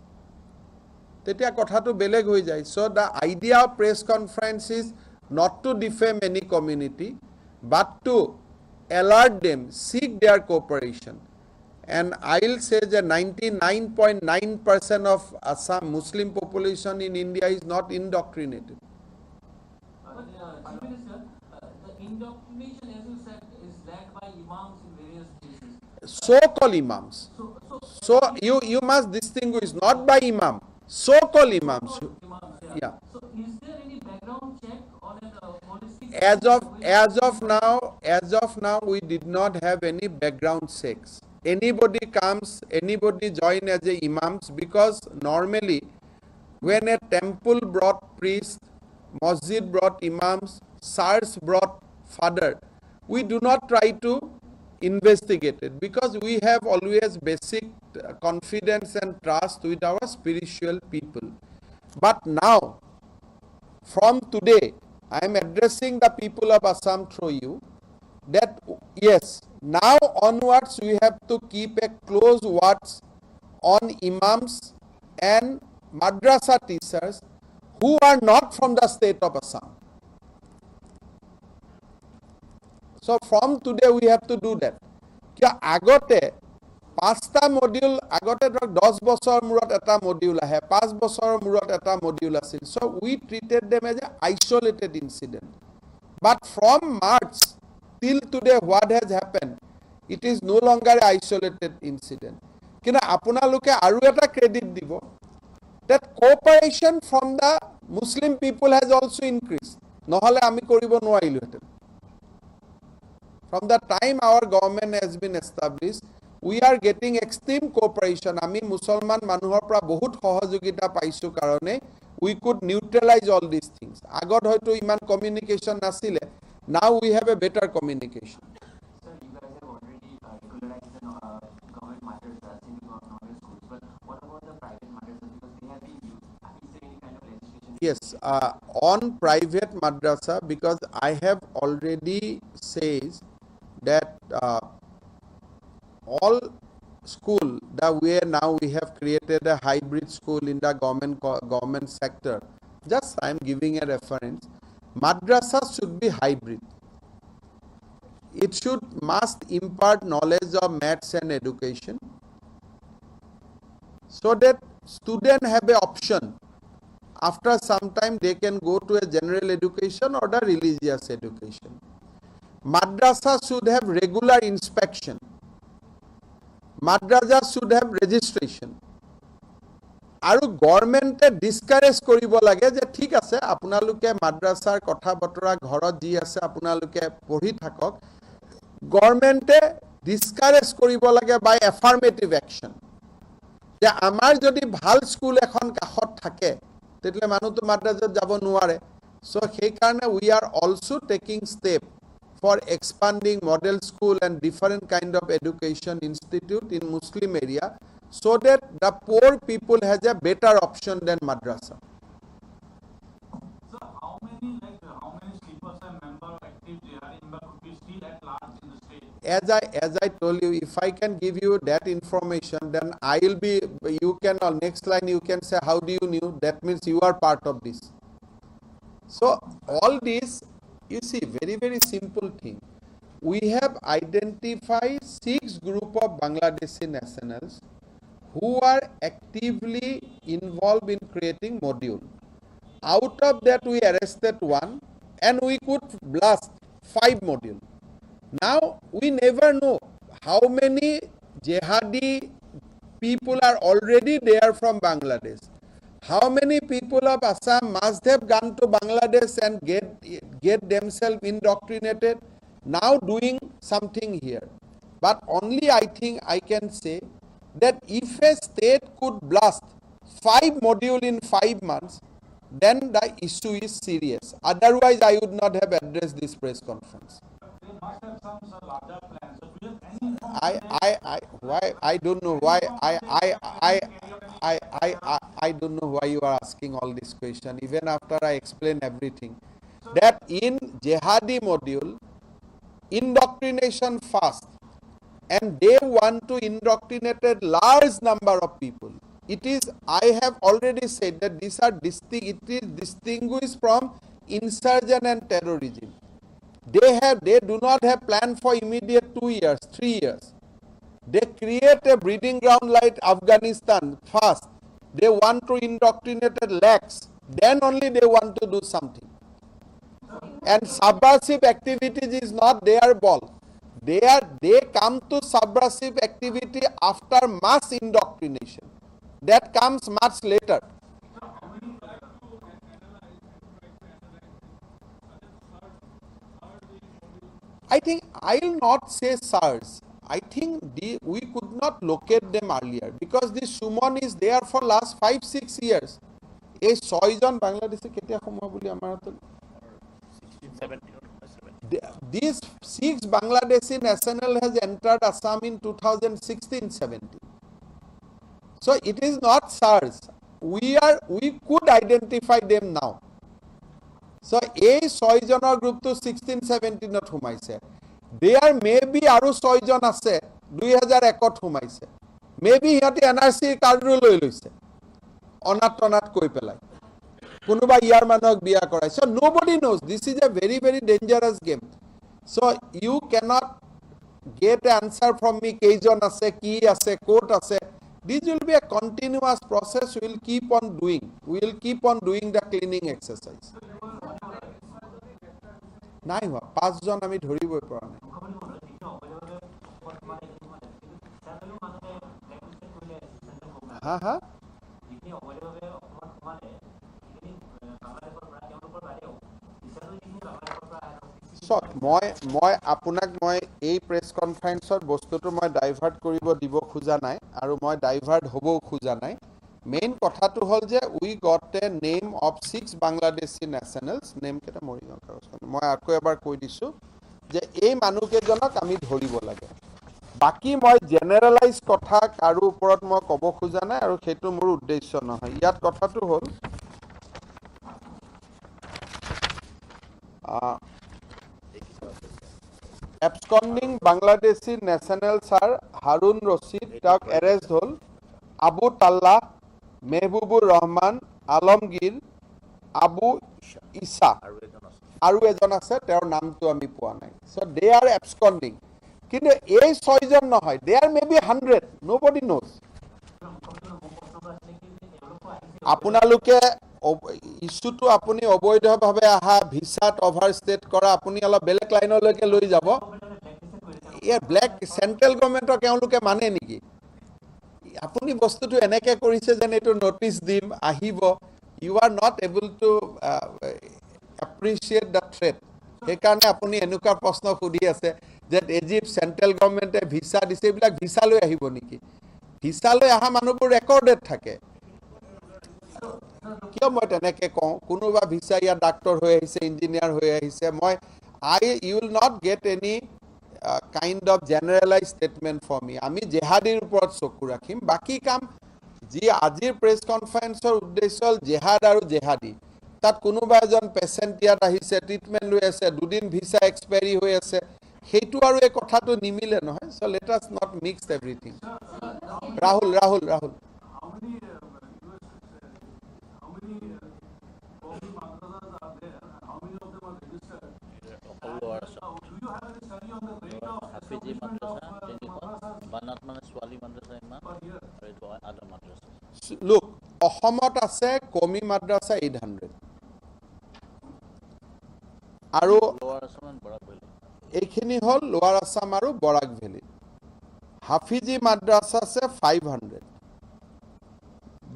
tetia kotha to beleg hoy jay. So the idea of press conference is not to defame any community, but to alert them, seek their cooperation. And I'll say that 99.9% of Assam Muslim population in India is not indoctrinated. The indoctrination, as you said, is led by imams in various places. So-called imams. So you must distinguish, not by imam, so-called imams. Yeah. So is there any background check on a holistic? As of now, we did not have any background checks. Anybody comes, anybody join as a imams, because normally when a temple brought priests, masjid brought imams, church brought father, we do not try to investigate it, because we have always basic confidence and trust with our spiritual people. But now, from today, I am addressing the people of Assam through you, that yes, now onwards we have to keep a close watch on imams and madrasa teachers who are not from the state of Assam. So from today we have to do that. Kia agote 5টা module আগতে ধৰক 10 বছৰ মূৰত এটা module আহে, 5 বছৰৰ মূৰত এটা মডিউল আছিল। So we treated them as an isolated incident. But from March till today, what has happened? It is no longer an isolated incident. কিন্তু আপোনালোকে আৰু এটা ক্ৰেডিট দিব, that cooperation from the Muslim people has also increased. নহলে আমি কৰিব নোৱাৰিলোহেঁতেন. From the time our government has been established, we are getting extreme cooperation. আমি মুছলমান মানুহৰ পৰা বহুত সহযোগিতা পাইছো কাৰণে we could neutralize all these things. আগত হয়তো ইমান communication নাছিলে. Now we have a better communication. Sir, you guys have already regularized the government madrasas in the normal schools, but what about the private madrasas? Because they have been used. Is there any kind of legislation? Yes, on private madrasa, because I have already says that all school that we have created a hybrid school in the government sector. Just I am giving a reference. Madrasa should be hybrid. It must impart knowledge of maths and education, so that student have a option. After some time they can go to a general education or the religious education. Madrasa should have regular inspection. Madrasa should have registration. আৰু গভৰ্ণমেণ্টে ডিসকাৰেজ কৰিব লাগে যে ঠিক আছে আপোনালোকে মাদ্ৰাছাৰ কথা বতৰা ঘৰত যি আছে আপোনালোকে পঢ়ি থাকক. গভৰ্ণমেণ্টে ডিসকাৰেজ কৰিব লাগে বাই এফাৰ্মেটিভ একশন যে আমাৰ যদি ভাল স্কুল এখন কাষত থাকে তেতিয়াহ'লে মানুহটো মাদ্ৰাছাত যাব নোৱাৰে. সো সেইকাৰণে we are also taking step for expanding model school and different kind of education institute in Muslim area, so that the poor people has a better option than madrasa. So how many sleepers and member active JRE member could be still at large in the state? As I told you, if I can give you that information, then I will be, you can, on next line you can say how do you knew, that means you are part of this. So all this, you see, very simple thing. We have identified 6 group of Bangladeshi nationals who are actively involved in creating module. Out of that we arrested 1 and we could blast 5 module. Now we never know how many jihadi people are already there from Bangladesh. How many people of Assam must have gone to Bangladesh and get themselves indoctrinated, now doing something here. But only I think I can say that if a state could blast 5 modules in 5 months, then the issue is serious. Otherwise, I would not have addressed this press conference. They must have some larger plans. So do you have any I don't know why I don't know why you are asking all this question. Even after I explain everything, that in jihadi module, indoctrination fast, and they want to indoctrinate a large number of people. It is, I have already said that these are it is distinguished from insurgent and terrorism. They do not have plan for immediate 2 years, 3 years. They create a breeding ground like Afghanistan first. They want to indoctrinate lakhs. Then only they want to do something. And subversive activities is not their ball. They come to subversive activity after mass indoctrination. That comes much later. I think I will not say SARS. I think we could not locate them earlier because this Suman is there for last 5-6 years. A 6 জন বাংলাদেশে কেতিয়া সময় বুলি আমাৰ হাতত these 6 Bangladeshi national has entered Assam in 2016-17. So it is not SARS. We could identify them now. So এই 6 জনৰ গ্ৰুপটো 16-17ত সোমাইছে. There may be আৰু 6 জন আছে 2001ত সোমাইছে. Maybe সিহঁতে NRC কাৰ্ডো লৈ লৈছে. অনাত কৈ পেলাই. কোনোবা ইয়াৰ মানুহক বিয়া কৰায়. So nobody knows. This is a very dangerous game. So you cannot get an answer from me কেইজন আছে, কি আছে, ক'ত আছে. This will be a continuous process. We will keep on doing. We will keep on doing the cleaning exercise. নাই হোৱা 5 জন আমি ধৰিবই পৰা নাই. হা চক মই আপোনাক মই এই প্ৰেছ কনফাৰেন্সত বস্তুটো মই ডাইভাৰ্ট কৰিব দিব খোজা নাই আৰু মই ডাইভাৰ্ট হ'বও খোজা নাই মেইন কথাটো হ'ল যে we got a name of 6 Bangladeshi nationals name কেইটা মৰিগাঁও কাগজখন মই আকৌ এবাৰ কৈ দিছোঁ যে এই মানুহকেইজনক আমি ধৰিব লাগে বাকী মই জেনেৰেলাইজ কথা কাৰো ওপৰত মই ক'ব খোজা নাই আৰু সেইটো মোৰ উদ্দেশ্য নহয় ইয়াত কথাটো হ'ল এবস্কন্ডিং বাংলাদেশী নেশ্যনেলছ আৰ হাৰুণ ৰছিদ তেওঁক এৰেষ্ট হ'ল আবু তাল্লাহ মেহবুবুৰ ৰহমান আলমগীৰ আবু ইছা আৰু এজন আছে তেওঁৰ নামটো আমি পোৱা নাই চ' দে আৰ এবস্কন্ডিং কিন্তু এই ছয়জন নহয় they are may be 100 nobody knows আপোনালোকে ইছ্যুটো আপুনি অবৈধভাৱে অহা ভিছাত অভাৰষ্টেট কৰা আপুনি অলপ বেলেগ লাইনলৈকে লৈ যাব ব্লেক চেণ্ট্ৰেল গভৰ্ণমেণ্টক তেওঁলোকে মানে নেকি আপুনি বস্তুটো এনেকৈ কৰিছে যেন এইটো নটিচ দিম আহিব you are not able to appreciate the threat সেইকাৰণে আপুনি এনেকুৱা প্ৰশ্ন সুধি আছে যে ইজিপ্ট চেণ্ট্ৰেল গভৰ্ণমেণ্টে ভিছা দিছে এইবিলাক ভিছা লৈ আহিব নেকি ভিছা লৈ অহা মানুহবোৰ ৰেকৰ্ডেড থাকে কিয় মই তেনেকৈ কওঁ কোনোবা ভিছা ইয়াত ডাক্তৰ হৈ আহিছে ইঞ্জিনিয়াৰ হৈ আহিছে মই you will not get any kind of generalize statement for me আমি জেহাদীৰ ওপৰত চকু ৰাখিম বাকী কাম যি আজিৰ প্ৰেছ কনফাৰেন্সৰ উদ্দেশ্য হ'ল জেহাদ আৰু জেহাদী তাত কোনোবা এজন পেচেণ্ট ইয়াত আহিছে ট্ৰিটমেণ্ট লৈ আছে দুদিন ভিছা এক্সপায়াৰী হৈ আছে সেইটো আৰু এই কথাটো নিমিলে নহয় so' let us not mix everything Rahul Rahul Rahul হাফিজি মাদ্ৰাছা তিনিখন বানাত মানে ছোৱালী মাদ্ৰাছা ইমান আৰু এইটো আদা মাদ্ৰাছা লোক অসমত আছে কমি মাদ্ৰাছা 800 আৰু লোৱাৰ আছাম এণ্ড বৰাক ভেলী এইখিনি হ'ল লোৱাৰ আছাম আৰু বৰাক ভেলী হাফিজি মাদ্ৰাছা আছে 500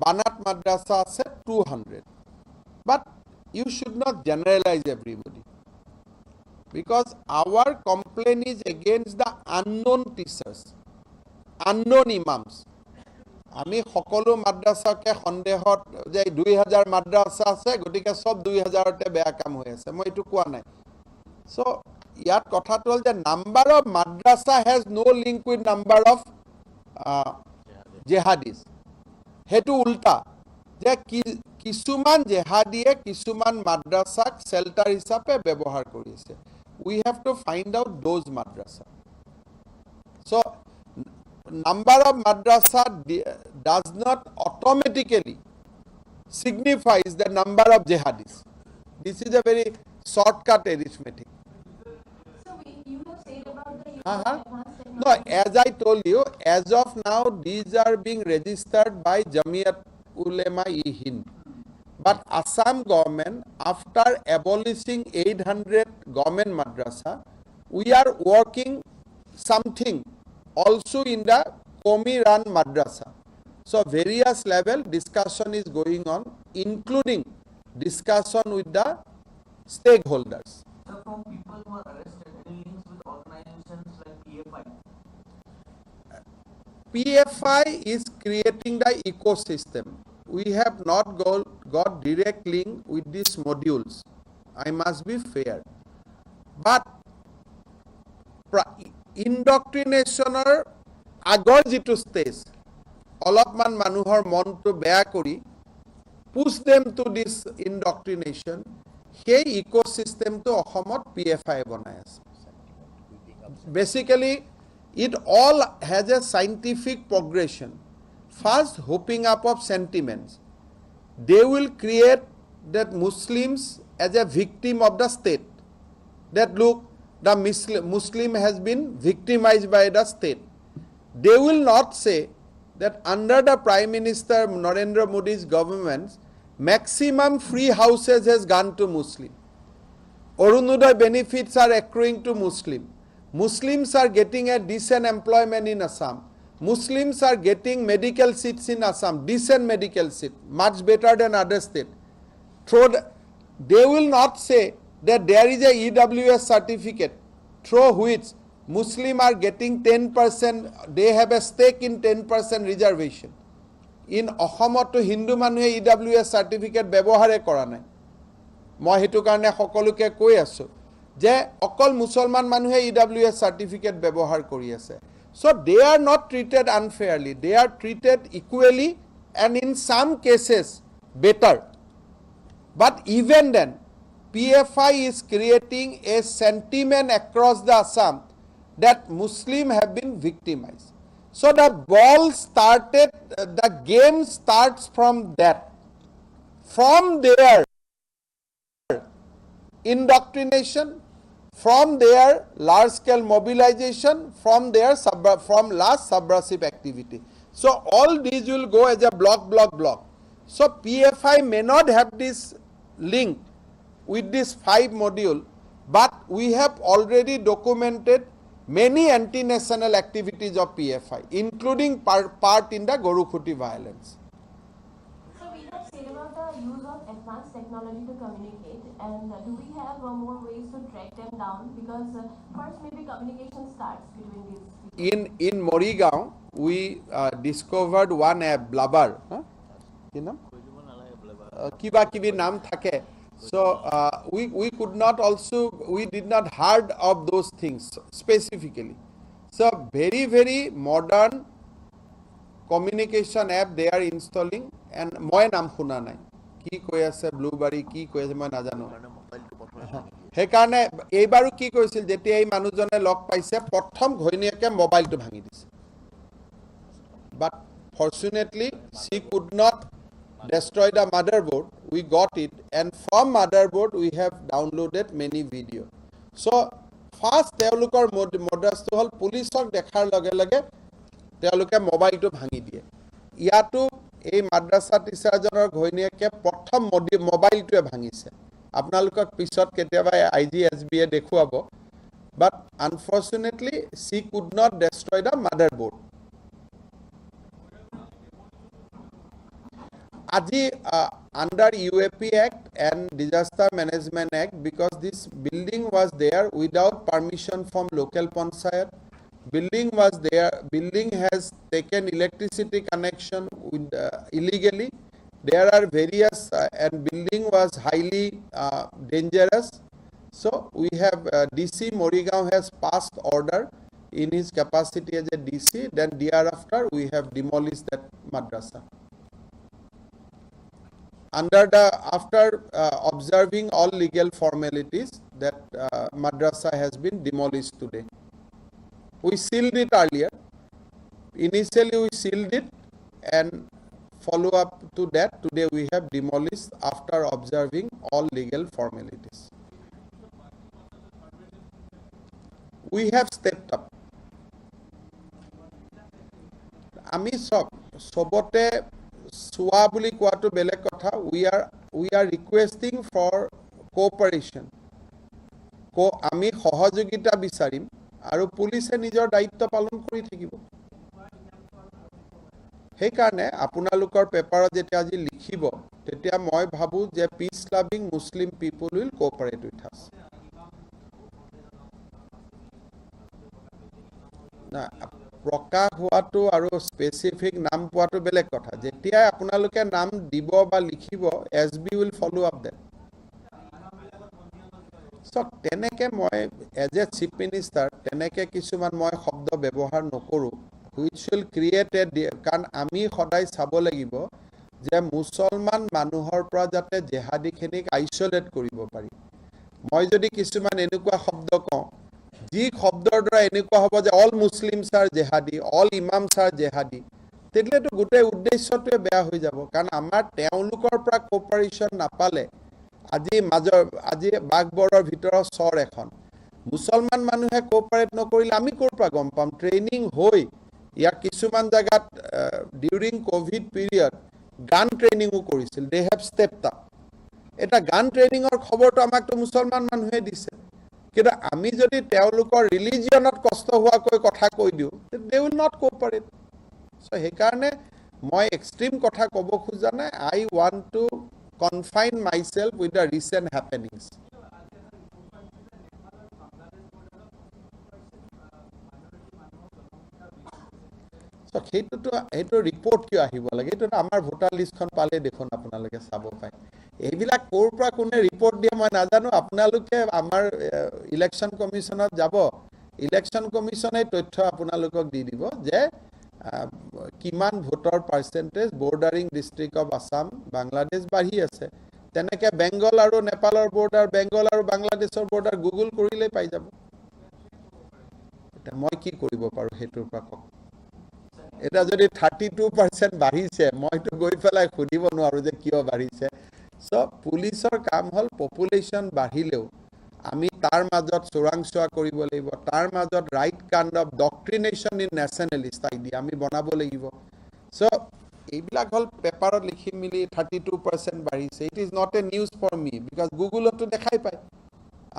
বানাত মাদ্ৰাছা আছে 200 but you should not generalize everybody because our complaint is against the unknown teachers, unknown imams. আমি সকলো মাদ্ৰাছাকে সন্দেহত যে 2000 মাদ্ৰাছা আছে গতিকে সব 2000তে বেয়া কাম হৈ আছে মই এইটো কোৱা নাই চ' ইয়াত কথাটো হ'ল যে নাম্বাৰ অফ মাদ্ৰাছা has no' link with number of জেহাদিছ সেইটো উল্টা যে কিছুমান জেহাদীয়ে কিছুমান মাদ্ৰাছাক চেল্টাৰ হিচাপে ব্যৱহাৰ কৰিছে we have to find out those madrasa. So, number of madrasa does not automatically signifies the number of jihadis. This is a very shortcut arithmetic. So, you have said about the No, as I told you, as of now, these are being registered by Jamiat Ulema-e-Hind. But Assam government, after abolishing 800 government madrasa, we are working something also in the Komi-run madrasa. So various level discussion is going on, including discussion with the stakeholders. So from people who are arrested, any links with organizations like PFI? PFI is creating the ecosystem. We have not got direct link with these modules. I must be fair. But indoctrinationer আগৰ যিটো stage, অলপমান মানুহৰ মনটো বেয়া কৰি push them to this indoctrination, সেই ইক'চিষ্টেমটো অসমত PFI বনাই আছে. Basically, it all has a scientific progression. First, hooping up of sentiments. They will create that Muslims as a victim of the state. That look, the Muslim has been victimized by the state. They will not say that under the Prime Minister Narendra Modi's government, maximum free houses has gone to Muslim. Arunoday benefits are accruing to Muslim. Muslims are getting a decent employment in Assam. Muslims are getting medical seats in Assam, decent medical seat, much better than other state. They will not say that there is a EWS certificate through which Muslim are getting 10%, they have a stake in 10% reservation. In অসমতো হিন্দু মানুহে EWS certificate ব্যৱহাৰে কৰা নাই মই হেতু কাৰণে সকলোকে কৈ আছো যে অকল মুছলমান মানুহে EWS certificate ব্যৱহাৰ কৰি আছে so they are not treated unfairly they are treated equally and in some cases better but even then PFI is creating a sentiment across the Assam that Muslims have been victimized. So the ball started, the game starts from that. From there, indoctrination, from their large-scale mobilization, from their large subversive activity. So all these will go as a block. So PFI may not have this link with this 5 module, but we have already documented many anti-national activities of PFI, including part in the Gorukhuti violence. So we have said about the use of advanced technology to communicate, and do we have more ways to track them down? Because first maybe communication starts between these people. In Morigaon, we discovered one app, Blabber. Huh? You know? Kiba kibi naam thake. So we could not also, we did not heard of those things specifically. So very modern communication app they are installing and moi naam khuna nai. Ki koi ase Blueberry, ki koi ase moi najano. সেইকাৰণে এইবাৰো কি কৰিছিল যেতিয়া এই মানুহজনে লগ পাইছে প্ৰথম ঘৈণীয়েকে মোবাইলটো ভাঙি দিছে but fortunately she could not destroy the motherboard we got it and from motherboard we have downloaded many video so first তেওঁলোকৰ মডাছটো হল পুলিচক দেখাৰ লগে লগে তেওঁলোকে মোবাইলটো ভাঙি দিয়ে ইয়াতো এই মাদ্ৰাসা টিচাৰজনৰ ঘৈণীয়েকে প্ৰথম মোবাইলটোৱে ভাঙিছে আপোনালোকক পিছত কেতিয়াবা IGSB এ দেখুৱাব but unfortunately she could not destroy the motherboard Aji under UAP Act and Disaster Management Act because this building was there without permission from local panchayat building was there building has taken electricity connection with illegally there are various and building was highly dangerous so we have DC Morigaon has passed order in his capacity as a DC then thereafter we have demolished that madrasa after observing all legal formalities that madrasa has been demolished today we sealed it earlier initially we sealed it and follow up to that today we have demolished after observing all legal formalities we have stepped up ami sobote Swa buli koato belek kotha we are requesting for cooperation ami সহযোগিতা বিচাৰিম আৰু পুলিচে নিজৰ দায়িত্ব পালন কৰি থাকিব সেইকাৰণে আপোনালোকৰ পেপাৰত যেতিয়া আজি লিখিব তেতিয়া মই ভাবো যে peace loving muslim people will cooperate with us না প্ৰকাশ হোৱাটো আৰু স্পেসিফিক নাম পোৱাটো বেলেগ কথা যেতিয়া আপোনালোকে নাম দিব বা লিখিব SB will follow up that so তেনেকে মই as a chief minister তেনেকে কিছুমান মই শব্দ ব্যৱহাৰ নকৰো which will create a কাৰণ আমি সদায় চাব লাগিব যে মুছলমান মানুহৰ পৰা যাতে জেহাদীখিনিক আইসোলেট কৰিব পাৰি মই যদি কিছুমান এনেকুৱা শব্দ কওঁ যি শব্দৰ দ্বাৰা এনেকুৱা হ'ব যে অল মুসলিমস are জেহাদী অল ইমামস are জেহাদী তেতিয়াতো গোটেই উদ্দেশ্যটোৱে বেয়া হৈ যাব কাৰণ আমাৰ তেওঁলোকৰ পৰা কোঅপাৰেচন নাপালে আজি বাগবৰৰ ভিতৰত চৰ এখন মুছলমান মানুহে কোঅপাৰেট নকৰিলে আমি ক'ৰ পৰা গম পাম ট্ৰেইনিং হৈ ইয়াৰ কিছুমান জায়গাত ডিউৰিং কোভিড পিৰিয়ড গান ট্ৰেইনিংও কৰিছিল দে হেভ ষ্টেপড আপ এটা গান ট্ৰেইনিংৰ খবৰটো আমাকতো মুছলমান মানুহে দিছে কিন্তু আমি যদি তেওঁলোকৰ ৰিলিজিয়নত কষ্ট হোৱাকৈ কথা কৈ দিও they will not cooperate so সেইকাৰণে মই এক্সট্ৰিম কথা ক'ব খোজা নাই I want to confine myself with the recent happenings সেইটো ৰিপৰ্ট কিয় আহিব লাগে? এইটো আমাৰ ভোটাৰ লিষ্টখন পালে দেখোন আপোনালোকে চাব পায়। এইবিলাক ক'ৰ পৰা কোনে ৰিপৰ্ট দিয়ে মই নাজানো। আপোনালোকে আমাৰ ইলেকশ্যন কমিশ্যনত যাব, ইলেকশ্যন কমিশ্যনে তথ্য আপোনালোকক দি দিব যে কিমান ভোটৰ percentage bordering district of Assam Bangladesh বাঢ়ি আছে। তেনেকৈ বেংগল আৰু নেপালৰ বৰ্ডাৰ, বেংগল আৰু বাংলাদেশৰ বৰ্ডাৰ গুগল কৰিলেই পাই যাব। এতিয়া মই কি কৰিব পাৰোঁ সেইটোৰ পৰা কওক? এটা যদি 32% বাঢ়িছে, মইতো গৈ পেলাই সুধিব নোৱাৰোঁ যে কিয় বাঢ়িছে। চ' পুলিচৰ কাম হ'ল পপুলেশ্যন বাঢ়িলেও আমি তাৰ মাজত চোৰাংচোৱা কৰিব লাগিব, তাৰ মাজত right kind of indoctrination in nationalist idea আমি বনাব লাগিব। চ' এইবিলাক হ'ল পেপাৰত লিখি মেলি 32% বাঢ়িছে। It is not a news for me, because গুগলতো দেখাই পায়।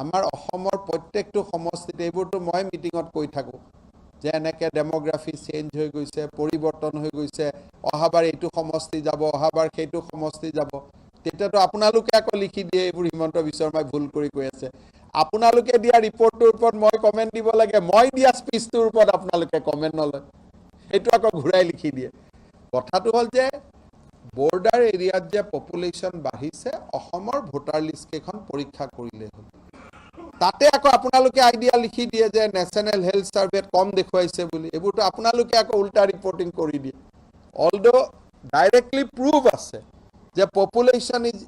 আমাৰ অসমৰ প্ৰত্যেকটো সমষ্টিত এইবোৰতো মই মিটিঙত কৈ থাকোঁ যে এনেকৈ ডেম'গ্ৰাফি চেঞ্জ হৈ গৈছে, পৰিৱৰ্তন হৈ গৈছে, অহাবাৰ এইটো সমষ্টি যাব, অহাবাৰ সেইটো সমষ্টি যাব। তেতিয়াতো আপোনালোকে আকৌ লিখি দিয়ে এইবোৰ হিমন্ত বিশ্ব শৰ্মাই ভুল কৰি কৈ আছে। আপোনালোকে দিয়া ৰিপৰ্টটোৰ ওপৰত মই কমেণ্ট দিব লাগে, মই দিয়া স্পীচটোৰ ওপৰত আপোনালোকে কমেণ্ট নলয়, সেইটো আকৌ ঘূৰাই লিখি দিয়ে। কথাটো হ'ল যে বৰ্ডাৰ এৰিয়াত যে পপুলেশ্যন বাঢ়িছে, অসমৰ ভোটাৰ লিষ্টকেইখন পৰীক্ষা কৰিলেই হ'ল। তাতে আকৌ আপোনালোকে আইডিয়া লিখি দিয়ে যে নেশ্যনেল হেল্থ ছাৰ্ভেত কম দেখুৱাইছে বুলি। এইবোৰতো আপোনালোকে আকৌ উল্টা ৰিপৰ্টিং কৰি দিয়ে। অলদো ডাইৰেক্টলি প্ৰুভ আছে যে population is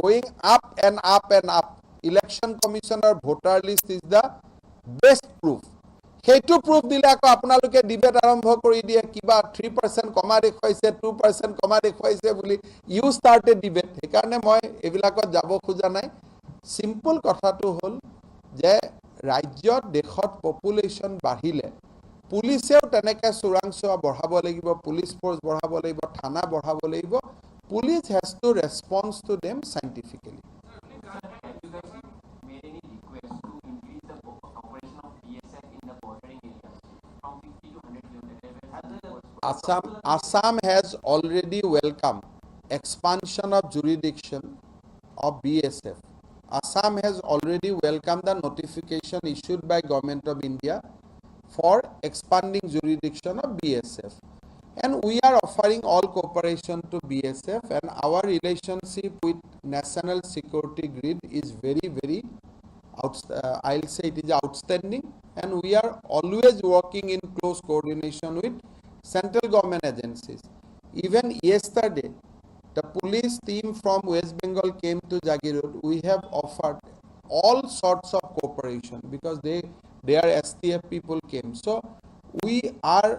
going up and up and up. Election Commissioner voter list is the best proof. সেইটো proof দিলে আকৌ আপোনালোকে ডিবেট আৰম্ভ কৰি দিয়ে, কিবা 3% কমা দেখুৱাইছে, 2% কমা দেখুৱাইছে বুলি। You start a debate. সেইকাৰণে মই এইবিলাকত যাব খোজা নাই। চিম্পল কথাটো হ'ল যে ৰাজ্যত দেশত পপুলেশ্যন বাঢ়িলে পুলিচেও তেনেকৈ চোৰাংচোৱা বঢ়াব লাগিব, পুলিচ ফ'ৰ্চ বঢ়াব লাগিব, থানা বঢ়াব লাগিব। Police has to respond to them scientifically. Have you guys made any request to increase the operation of BSF in the bordering areas from 50 to 100 kilometers? Assam has already welcomed expansion of jurisdiction of BSF. Assam has already welcomed the notification issued by Government of India for expanding jurisdiction of BSF. And we are offering all cooperation to BSF, and our relationship with National Security Grid is very, very, I'll say it is outstanding, and we are always working in close coordination with central government agencies. Even yesterday, the police team from West Bengal came to Jagirod. We have offered all sorts of cooperation because they are STF people came. So we are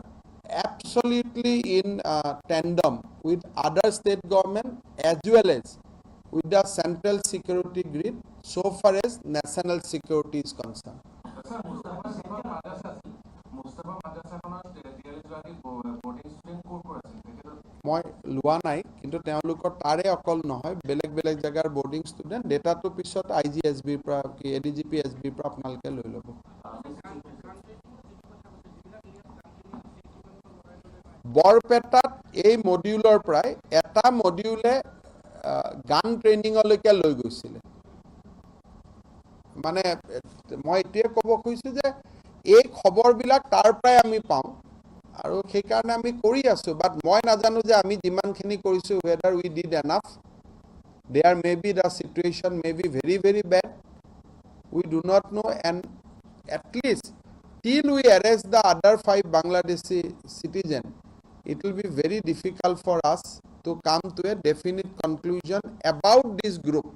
absolutely in tandem with other state government as well as with the central security grid so far as national security is concerned. মই লোৱা নাই, কিন্তু তেওঁলোকৰ তাৰে অকল নহয়, বেলেগ বেলেগ জাগাৰ বৰ্ডিং ষ্টুডেণ্ট ডেটাটো পিছত IGSBৰ পৰা ADGP SBৰ পৰা আপোনালোকে লৈ ল'ব। বৰপেটাত এই মডিউলৰ পৰাই এটা মডিউলে গান ট্ৰেইনিঙলৈকে লৈ গৈছিলে। মানে মই এতিয়াই ক'ব খুজিছোঁ যে এই খবৰবিলাক তাৰ পৰাই আমি পাওঁ আৰু সেইকাৰণে আমি কৰি আছোঁ। বাট মই নাজানো যে আমি যিমানখিনি কৰিছোঁ whether we did enough. There may be the situation may be very, very bad. We do not know, and at least till we arrest the other 5 Bangladeshi citizens, it will be very difficult for us to come to a definite conclusion about this group.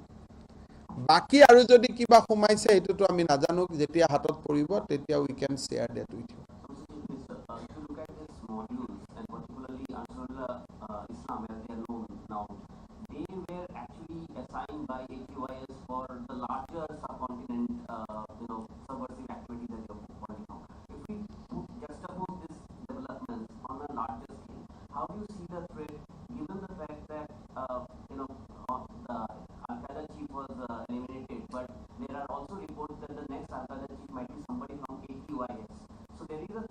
বাকি আৰু যদি কিবা সোমাইছে এইটোতো আমি নাজানো, যেতিয়া হাতত পৰিব তেতিয়া we can share that with you. If you look at these modules, and particularly Ansarullah Islam as they are known now, they were actually assigned by AQIS for the larger subcontinent, subversive activities that you're pointing out. If we juxtapose these developments on a larger scale, how do you see the threat, given the fact that the Al-Qaeda chief was eliminated, but there are also reports that the next Al-Qaeda chief might be somebody from AQIS. So there is a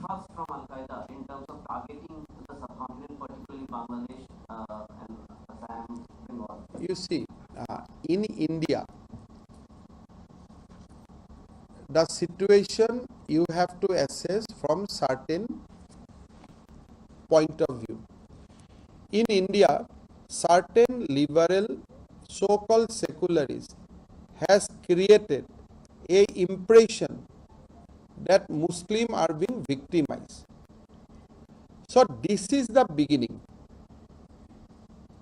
thrust from Al-Qaeda in terms of targeting the subcontinent, particularly Bangladesh and Assam, Bengal. You see, in India, the situation you have to assess from from certain point of view. In India, certain liberal so-called secularists has created a impression that Muslims are being victimized. So this is the beginning.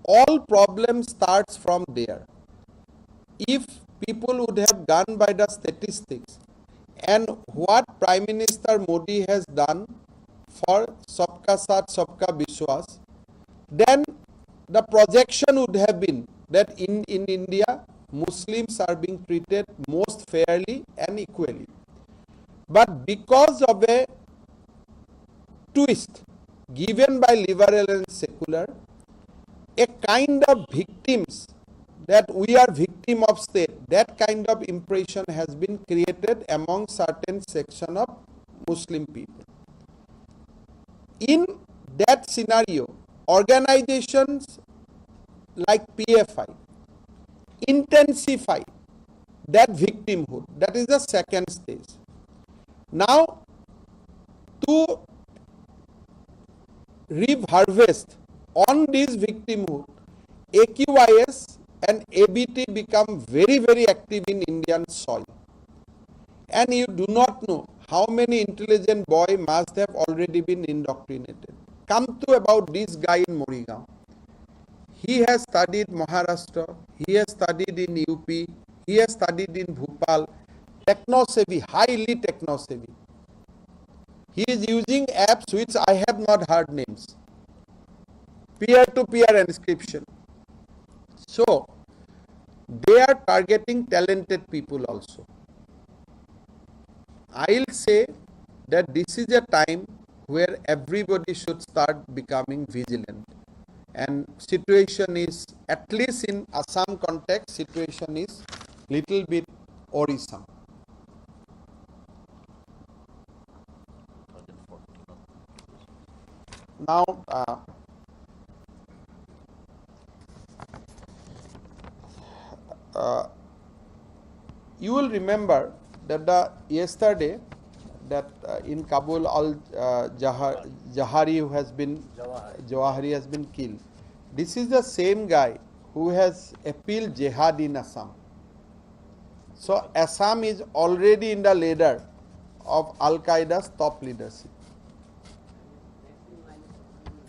All problem starts from there. If people would have gone by the statistics and what Prime Minister Modi has done for Sabka Saath Sabka Vishwas, then the projection would have been that in India, Muslims are being treated most fairly and equally. But because of a twist given by liberal and secular, a kind of victims that we are victim of state, that kind of impression has been created among certain section of Muslim people. In that scenario, organizations like PFI intensify that victimhood. That is the second stage. Now, to reap harvest on this victimhood, AQIS and ABT become very, very active in Indian soil. And you do not know how many intelligent boys must have already been indoctrinated. Come to about this guy in Morigaon. He has studied Maharashtra, he has studied in UP, he has studied in Bhopal, techno-savvy, highly techno-savvy. He is using apps which I have not heard names. Peer-to-peer inscription. So, they are targeting talented people also. I'll say that this is a time where everybody should start becoming vigilant. And situation is, at least in Assam context, situation is little bit worrisome. Now, you will remember that yesterday that in Kabul Jawahari has been killed. This is the same guy who has appealed jihad in Assam. So Assam is already in the ladder of Al Qaeda's top leadership.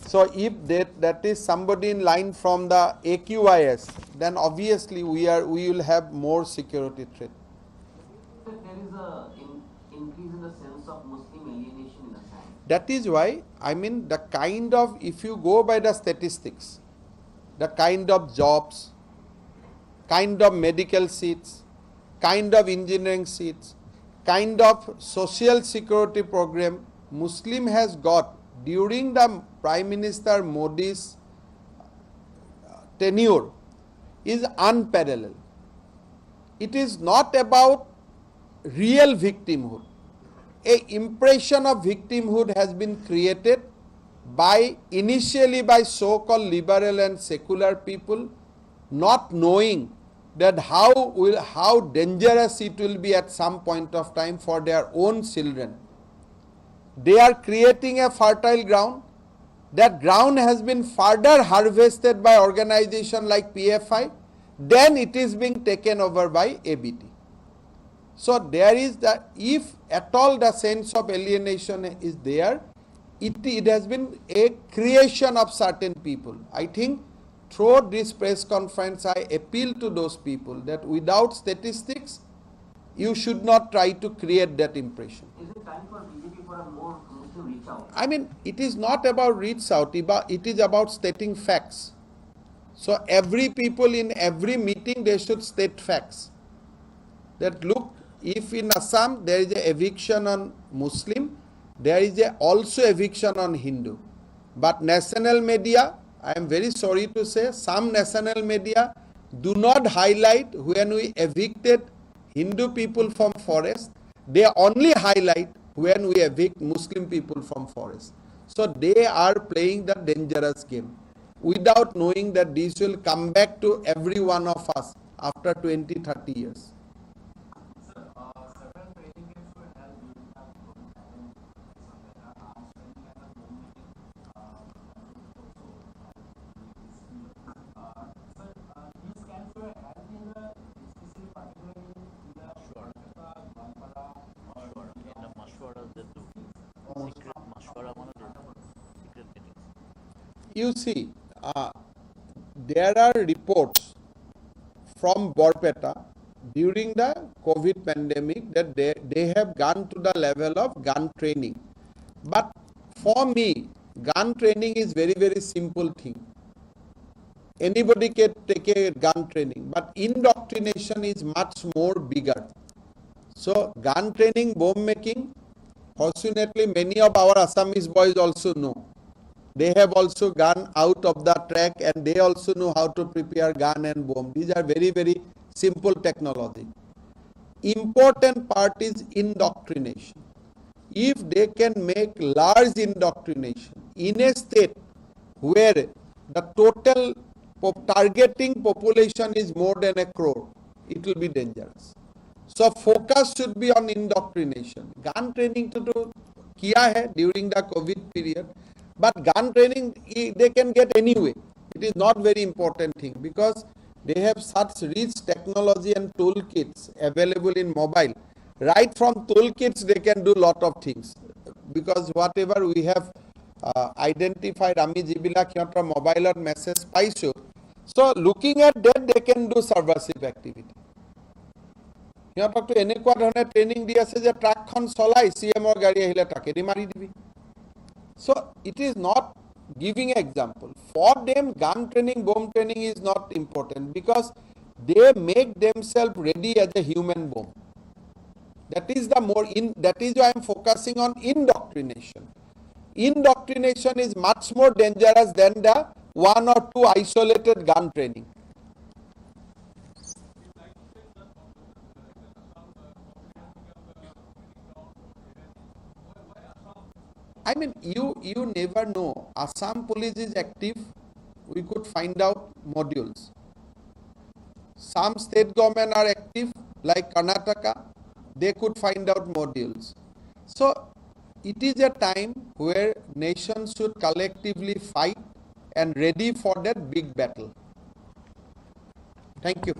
So if that is somebody in line from the AQIS, then obviously we will have more security threat. There is a increase in the sense of Muslim alienation in Assam. That is why, I mean, the kind of, if you go by the statistics, the kind of jobs, kind of medical seats, kind of engineering seats, kind of social security program Muslim has got during the Prime Minister Modi's tenure is unparalleled. It is not about real victimhood. A impression of victimhood has been created initially by so-called liberal and secular people, not knowing that how dangerous it will be at some point of time for their own children. They are creating a fertile ground. That ground has been further harvested by organizations like PFI. Then it is being taken over by ABT. So there is the, if at all the sense of alienation is there, it has been a creation of certain people. I think through this press conference, I appeal to those people that without statistics, you should not try to create that impression. Is it time for BJP for a more Muslim reach out? I mean, it is not about reach out, it is about stating facts. So every people in every meeting, they should state facts. That look, if in Assam there is a eviction on Muslim, there is also eviction on Hindu. But national media, I am very sorry to say, some national media do not highlight when we evicted Hindu people from forest. They only highlight when we evict Muslim people from forest. So they are playing the dangerous game without knowing that this will come back to every one of us after 20, 30 years. Several training camps were held during the You see, there are reports from Borpeta during the COVID pandemic that they have gone to the level of gun training. But for me, gun training is very simple thing. Anybody can take a gun training, but indoctrination is much more bigger. So gun training, bomb making, fortunately many of our Assamese boys also know. They have also gone out of the track and they also know how to prepare gun and bomb. These are very simple technology. Important part is indoctrination. If they can make large indoctrination in a state where the total targeting population is more than a crore, it will be dangerous. So focus should be on indoctrination. Gun training to do kiya hai during the COVID period, but gun training they can get anyway. It is not very important thing because they have such rich technology and toolkits available in mobile. Right from toolkits they can do lot of things because whatever we have identified আমি যিবিলাক সিহঁতৰ মোবাইলত message পাইছোঁ, so looking at that they can do subversive activity. সিহঁতকতো এনেকুৱা ধৰণে training দি আছে যে ট্ৰাকখন চলাই CM-ৰ গাড়ী আহিলে ট্ৰাকেদি মাৰি দিবি. So it is not giving example. For them, gun training, bomb training is not important because they make themselves ready as a human bomb. That is that is why I am focusing on indoctrination. Indoctrination is much more dangerous than the one or two isolated gun training. I mean, you never know. Assam police is active. We could find out modules. Some state government are active, like Karnataka. They could find out modules. So it is a time where nations should collectively fight and ready for that big battle. Thank you.